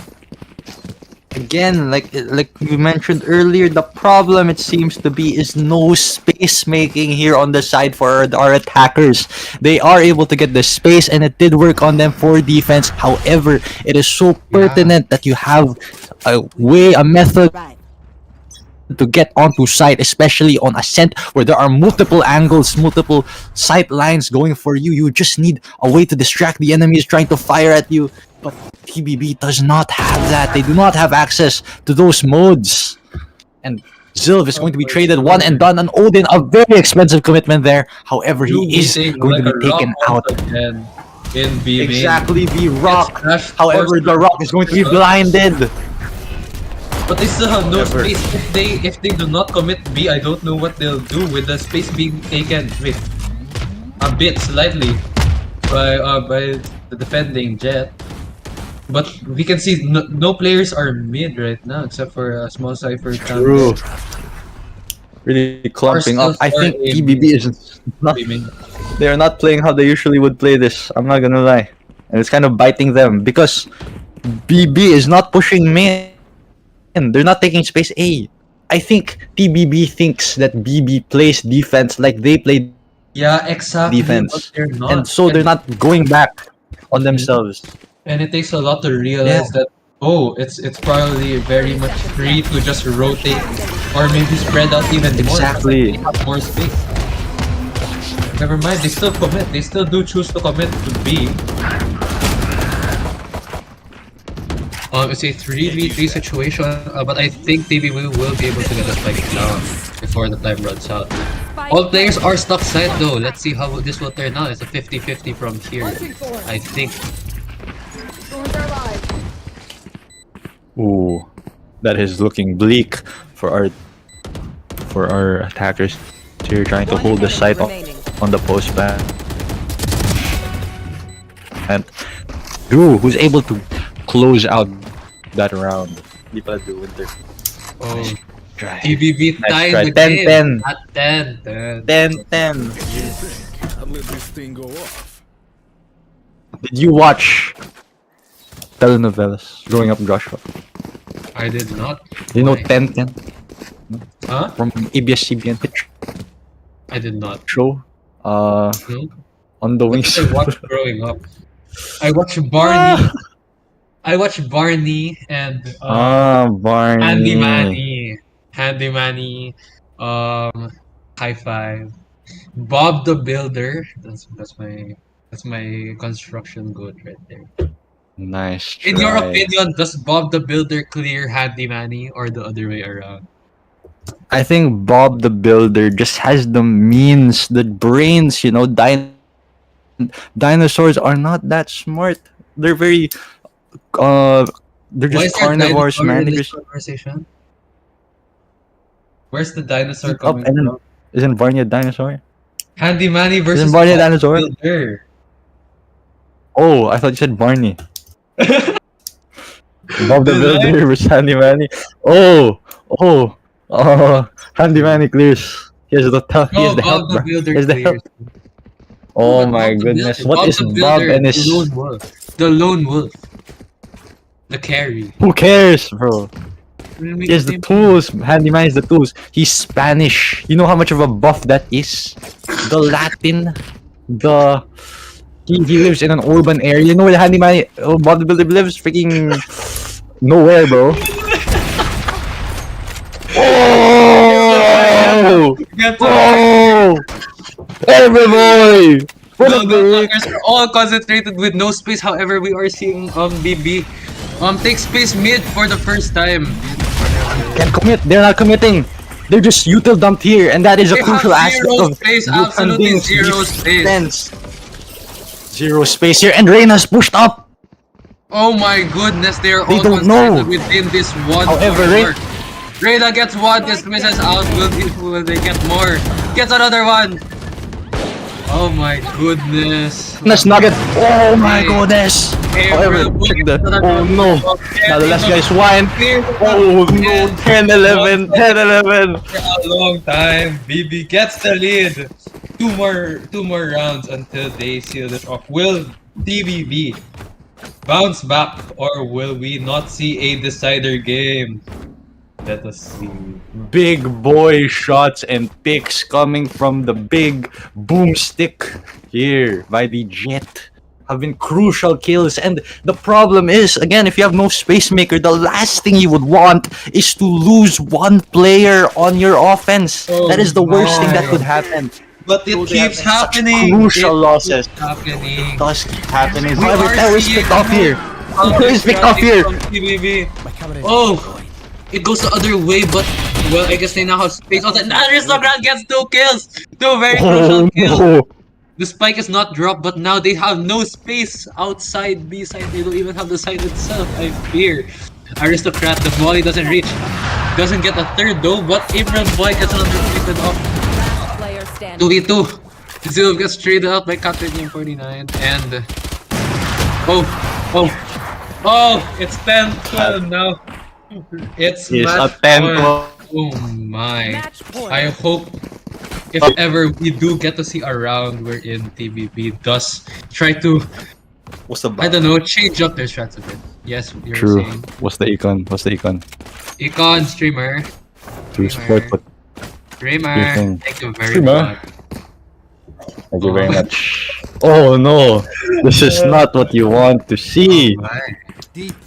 Again, like we mentioned earlier, the problem it seems to be is no space making here on the side for our attackers. They are able to get the space, and it did work on them for defense. However, it is so pertinent that you have a method Right. to get onto site, especially on Ascent, where there are multiple angles, multiple sight lines going for you. You just need a way to distract the enemies trying to fire at you. But TBB does not have that. They do not have access to those modes. And Zilv is going to be traded one and done on Odin, a very expensive commitment there. However, he is going to be taken out. Again in B main. Exactly, the Rock. Yes, However, the Rock is going to be blinded. But they still have no Whatever. space. If they do not commit B, I don't know what they'll do with the space being taken with a bit slightly by the defending Jet. But we can see no players are mid right now except for a small Cypher. True. Really clumping up. I think TBB is not. They are not playing how they usually would play this. I'm not gonna lie, and it's kind of biting them because BB is not pushing main. They're not taking space A. I think TBB thinks that BB plays defense like they play Yeah, exactly. defense, But they're not. and so they're not going back on themselves. And it takes a lot to realize that it's probably very much free to just rotate or maybe spread out even more. Exactly. They have more space. Never mind, they still commit. They still do choose to commit to B. It's a 3v3 situation, but I think TBB will be able to get a spike down before the time runs out. All players are stuck side though. Let's see how this will turn out. It's a 50-50 from here. I think. Ooh, that is looking bleak for our attackers here, trying to hold the site on the post ban. And Drew, who's able to close out that round. Di pala Drew Winter. Oh, Try. TBB Nice tied try. the 10-10. game at 10. 10-10. I let this thing go off. Did you watch telenovelas growing up, Joshua? I did not. Do you know Why? 10-10 Huh? from ABS-CBN hit I did not. show? No? On the What wings. did I watch growing up? I watched Barney. I watched Barney and Barney. Handy Manny, High Five, Bob the Builder. That's my construction good right there. Nice. In your try. opinion, does Bob the Builder clear Handy Manny or the other way around? I think Bob the Builder just has the means, the brains, you know. Dinosaurs are not that smart. They're very they're Why is just there a carnivores, dinosaur man. in They this just conversation? Where's the dinosaur up coming and then from? isn't Barney a dinosaur? Handy Manny versus Isn't Barney a Bob the dinosaur? Builder. Oh, I thought you said Barney. Bob the Did I? Builder versus Handy Manny. Oh, Handy Manny clears. He has the No, help, Bob the bro. Builder He has the clears. help. Oh But my Bob the goodness. Builder- What is the Bob Builder, and his... the lone wolf? The lone wolf. The carry. Who cares, bro? He has the tools. Handyman has the tools. He's Spanish. You know how much of a buff that is? The Latin. He lives in an urban area. You know where the handyman bodybuilder lives? Freaking Nowhere, bro. Oh! Get to Oh! Every boy! What No, a the break! blockers are all concentrated with no space. However, we are seeing BB take space mid for the first time. Can't commit. They're not committing. They're just util dumped here, and that is a They have crucial aspect zero of space, absolutely Butanding's zero space. defense. Zero space here, and Reyna's pushed up. Oh my goodness, they are They all don't know. concentrated within this one However, corner. Reyna gets one, just misses out. Will they get more? Gets another one. Oh my goodness. Nice nugget. Oh my goodness. Hey, However, bro, check the. another Oh one. no. Now the last guy's wine. Oh no. 10 11. 10 11. For a long time, BB gets the lead. Two more rounds until they seal this off. Will TBB bounce back, or will we not see a decider game? Let us see. Big boy shots and picks coming from the big boomstick here by the Jet have been crucial kills. And the problem is, again, if you have no space maker, the last thing you would want is to lose one player on your offense. Oh That is the worst thing that my. could happen. But it keeps happening. Crucial It losses. keeps happening. Does keep happening. We However, are that was seeing picked off more here. counter That was picked off here. from TBB. Oh, it goes the other way, but well, I guess they now have space. Also, Aristocrat gets 2 kills. 2 very crucial Oh kills. no. The spike is not dropped, but now they have no space outside B side. They don't even have the side itself. I fear. Aristocrat, the volley doesn't reach. Doesn't get a third though, but Imran Boy gets another picked off. Player standing. 2v2. Zil gets traded out by Captain Game 49 and it's 10-12 now. It's Yes, a match 10 point. 12. Oh my. Match point. I hope if ever we do get to see a round wherein TBB does try to, What's the I don't know, change up their strats a bit. Yes, you're True. saying. What's the econ? What's the econ? Econ streamer. True support, but Streamer. Econ. Thank you very Streamer. much. thank you very much. Oh no, this is not what you want to see. Alright.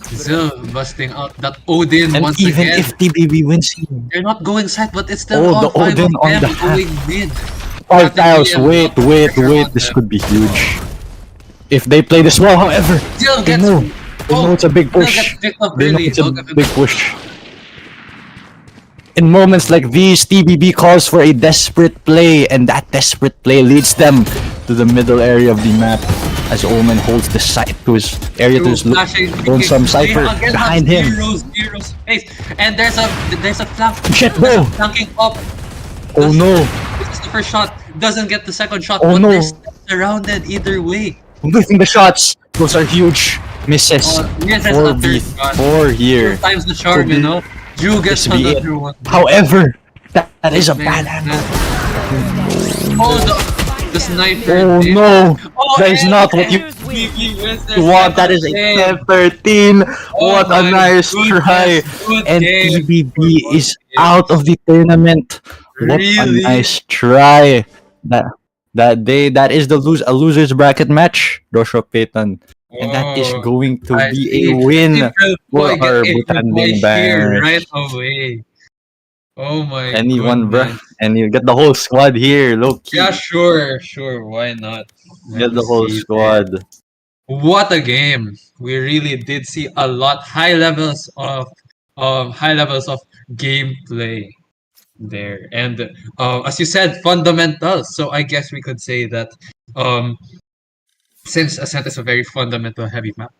Zil busting out that Odin And once even again. if TBB wins, They're not going side, but it's still Oh, all the 5 Odin of on them the half. going mid. five tiles. Captain Wait, William wait, pressure wait. on This them. could be huge. If they play this well, however, Zil they gets know. They know it's a big Zil push. gets picked up They know early. it's a Zil gets big push. In moments like these, TBB calls for a desperate play, and that desperate play leads them to the middle area of the map as Omen holds the site to his area to his look. flashing On some kicks. cipher They again behind have him. Zero space. And there's a flank. Shit, bro. Flanking up. Oh no. This is the first shot. Doesn't get the second shot. Oh, but no. they're still surrounded either way. Missing the shots. Those are huge misses. Here's a For third the shot. 4 here. Times the charm, Could be- you know. Drew gets this be it. another one. However, that is a Man, bad angle. Oh, the sniper. Oh did- no. Oh, That is and- not what you BB wins their want. That is second a game. 10-13. What a my nice goodness, try. good And game. TBB Good is game. out of the tournament. What Really? a nice try. That is a loser's bracket match, Joshua Payton. And that is Oh, going to I be see. a win April for Boy our get April Butanding Boy here banners. right away. Oh my Anyone, bruh. goodness. And you get the whole squad here, low key. Yeah, sure, why not? Get the Let's whole see. squad. What a game! We really did see a lot high levels of gameplay there, and as you said, fundamentals. So I guess we could say that since Ascent is a very fundamental heavy map,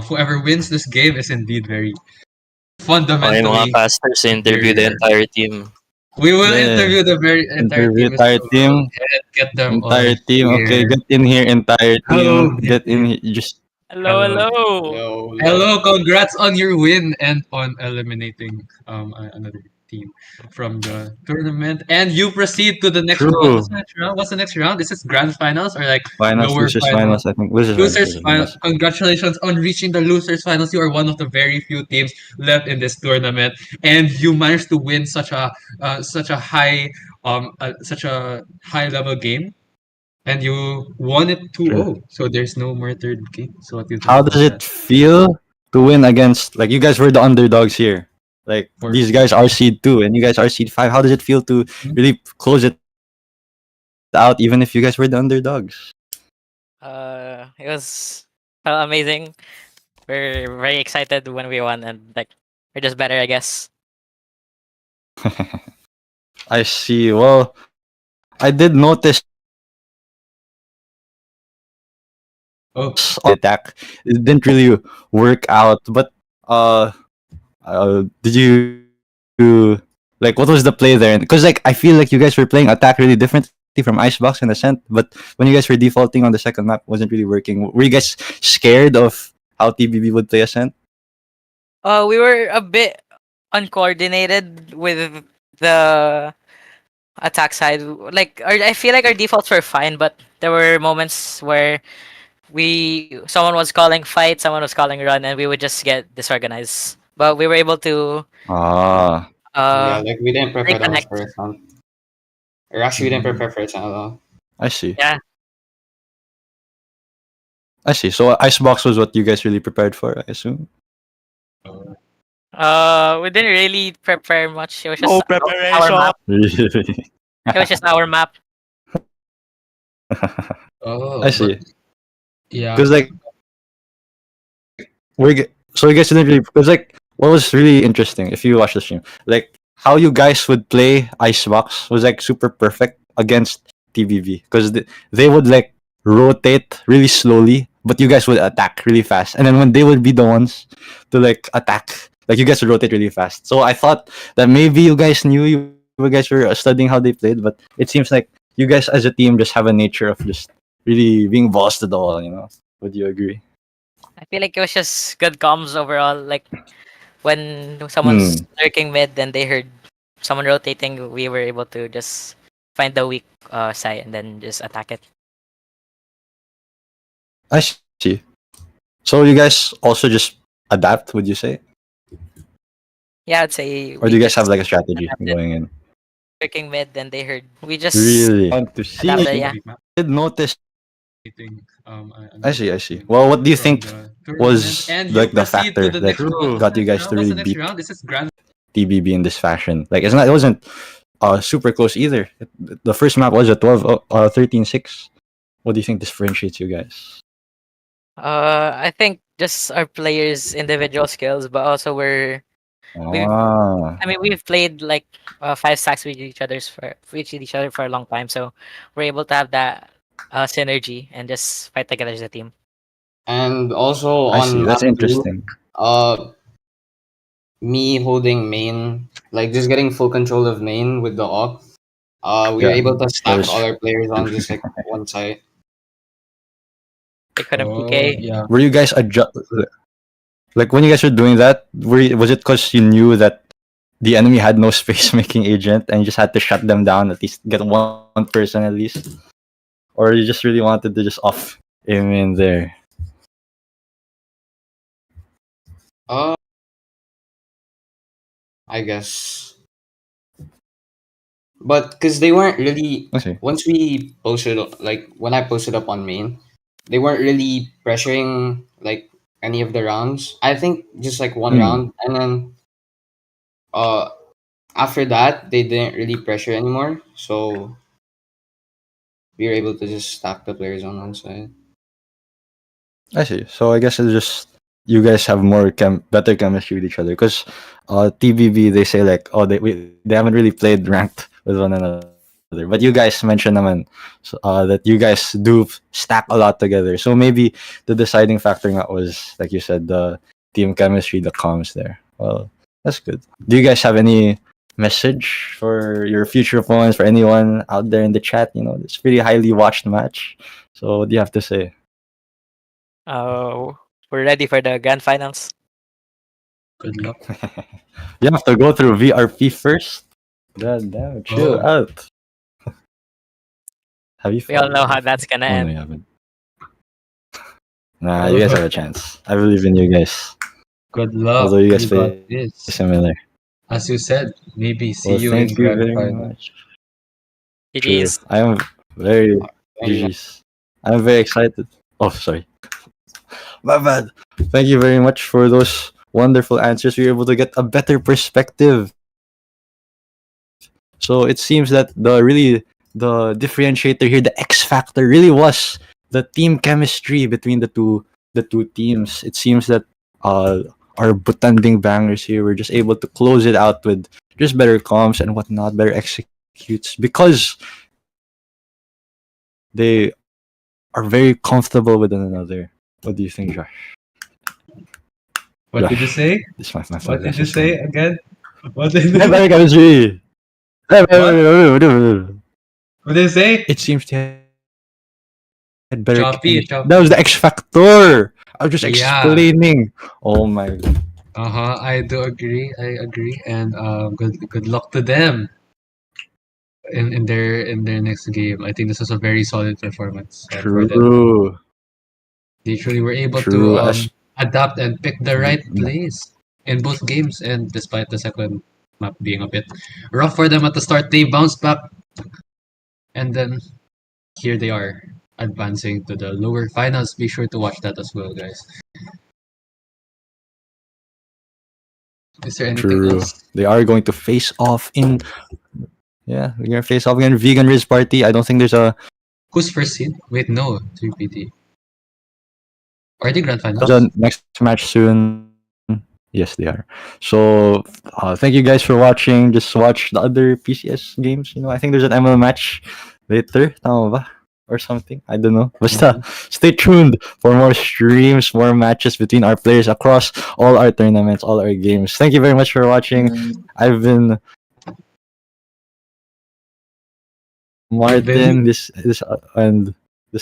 whoever wins this game is indeed very Okay, mga fundamentally. casters, interview the superior. entire team. We will Yeah. interview the very entire Interview team. as entire well team. and get them Entire all team. Okay, here. get in here, entire team. Hello. Get in here. Just Hello, hello. Hello, congrats on your win and on eliminating another team from the tournament. And you proceed to the next True. round. What's the next round? What's the next round? Is this grand finals or like finals, lower losers finals? finals, I think. Losers Losers finals. finals. Congratulations on reaching the losers finals. You are one of the very few teams left in this tournament, and you managed to win such a such a high level game, and you won it 2-0. So there's no more third game. So what do you think How about does it that? feel to win against, like, you guys were the underdogs here. Like, these guys are seed 2 and you guys are seed 5. How does it feel to really close it out even if you guys were the underdogs? It was amazing. We're very excited when we won, and like we're just better, I guess. I see. Well, I did notice Oh, attack. It didn't really work out, but did you like, what was the play there? Because like I feel like you guys were playing attack really differently from Icebox and Ascent, but when you guys were defaulting on the second map, wasn't really working. Were you guys scared of how TBB would play Ascent? We were a bit uncoordinated with the attack side. Like I feel like our defaults were fine, but there were moments where someone was calling fight, someone was calling run, and we would just get disorganized. But we were able to Ah, Yeah, like we didn't prepare that much reconnect. for it. Or actually, we didn't prepare for it at all. I see. Yeah. I see. So Icebox was what you guys really prepared for, I assume. We didn't really prepare much. It was just No our preparation. map. Really? It was just our map. oh, I see. Yeah. Because like so you guys didn't really, because like what was really interesting if you watch the stream, like how you guys would play Icebox was like super perfect against TBV because they would like rotate really slowly, but you guys would attack really fast, and then when they would be the ones to like attack, like you guys would rotate really fast. So I thought that maybe you guys knew, you guys were studying how they played, but it seems like you guys as a team just have a nature of just really being balls to the wall, you know? Would you agree? I feel like it was just good comms overall. Like when someone's lurking mid, then they heard someone rotating, we were able to just find the weak side and then just attack it. I see. So you guys also just adapt, would you say? Yeah, I'd say. Or do you guys have like a strategy adapted. going in? Lurking mid, then they heard. We just Really? Want to see. adapted, yeah. I did notice. I think, I see. Well, what do you think was and like you the proceed to factor the that next round. got you guys to What's the really next beat round? This is grand. TBB in this fashion? Like, it wasn't super close either. The first map was a 13-6. What do you think differentiates you guys? I think just our players' individual skills, but also Ah, we've played like 5 stacks with each other for a long time, so we're able to have that synergy and just fight together as a team. And also I see. on That's map 2, interesting. me holding main, like just getting full control of main with the op. We were Yeah, able to stack was- all our players on just like one side. They couldn't Oh, PK. yeah. Were you guys like when you guys were doing that? Was it because you knew that the enemy had no space making agent and you just had to shut them down, at least get one person at least, or you just really wanted to just off him in there? I guess. But because they weren't really, Okay. once we posted, like when I posted up on main, they weren't really pressuring like any of the rounds. I think just like one round, and then after that they didn't really pressure anymore. So we were able to just stack the players on one side. I see. So I guess it's just you guys have more better chemistry with each other because TBB they say like, oh, they haven't really played ranked with one another, but you guys mentioned naman that you guys do stack a lot together. So maybe the deciding factor nga was, like you said, the team chemistry, the comms there. Well, that's good. Do you guys have any message for your future opponents, for anyone out there in the chat? You know, it's pretty highly watched match. So what do you have to say? We're ready for the grand finals. Good luck. You have to go through VRP first. God damn, chill out. Have you? We all know how that's gonna Oh, no, end. you haven't. Nah, you guys have a chance. I believe in you guys. Good luck. Although you guys You got play this. similar. As you said, maybe see Well, you in thank you grand very final. much. True. GG's. I am very Thank you. GG's. I'm very excited. Oh, sorry. My bad. Thank you very much for those wonderful answers. We were able to get a better perspective. So it seems that the differentiator here, the X factor, really was the team chemistry between the two teams. It seems that our Butanding bangers here were just able to close it out with just better comms and whatnot, better executes because they are very comfortable with one another. What do you think, Josh? What did you say? This is my What did you sunglasses. say again? What did you Better chemistry. What did you say? It seems they had better Choppy, chemistry. choppy. That was the X factor. I was just Yeah. explaining. Oh my god. I do agree. I agree. And good luck to them in their next game. I think this was a very solid performance for them. True. They truly were able True. to As adapt and pick the right plays in both games. And despite the second map being a bit rough for them at the start, they bounced back. And then here they are advancing to the lower finals. Be sure to watch that as well, guys. Is there anything true. else? They are going to face off in. Yeah, we're gonna face off again. Vegan Riz Party. I don't think there's a Who's first seed? Wait, no, 3PT. Are they grand finals? the next match soon. Yes, they are. So, thank you guys for watching. Just watch the other PCS games. I think there's an ML match later. Tama ba? Or something. I don't know. Basta, stay tuned for more streams, more matches between our players across all our tournaments, all our games. Thank you very much for watching. I've been Martin. And this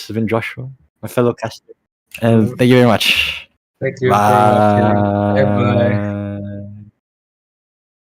has been Joshua, my fellow caster. And thank you very much. Thank you for watching. Bye bye.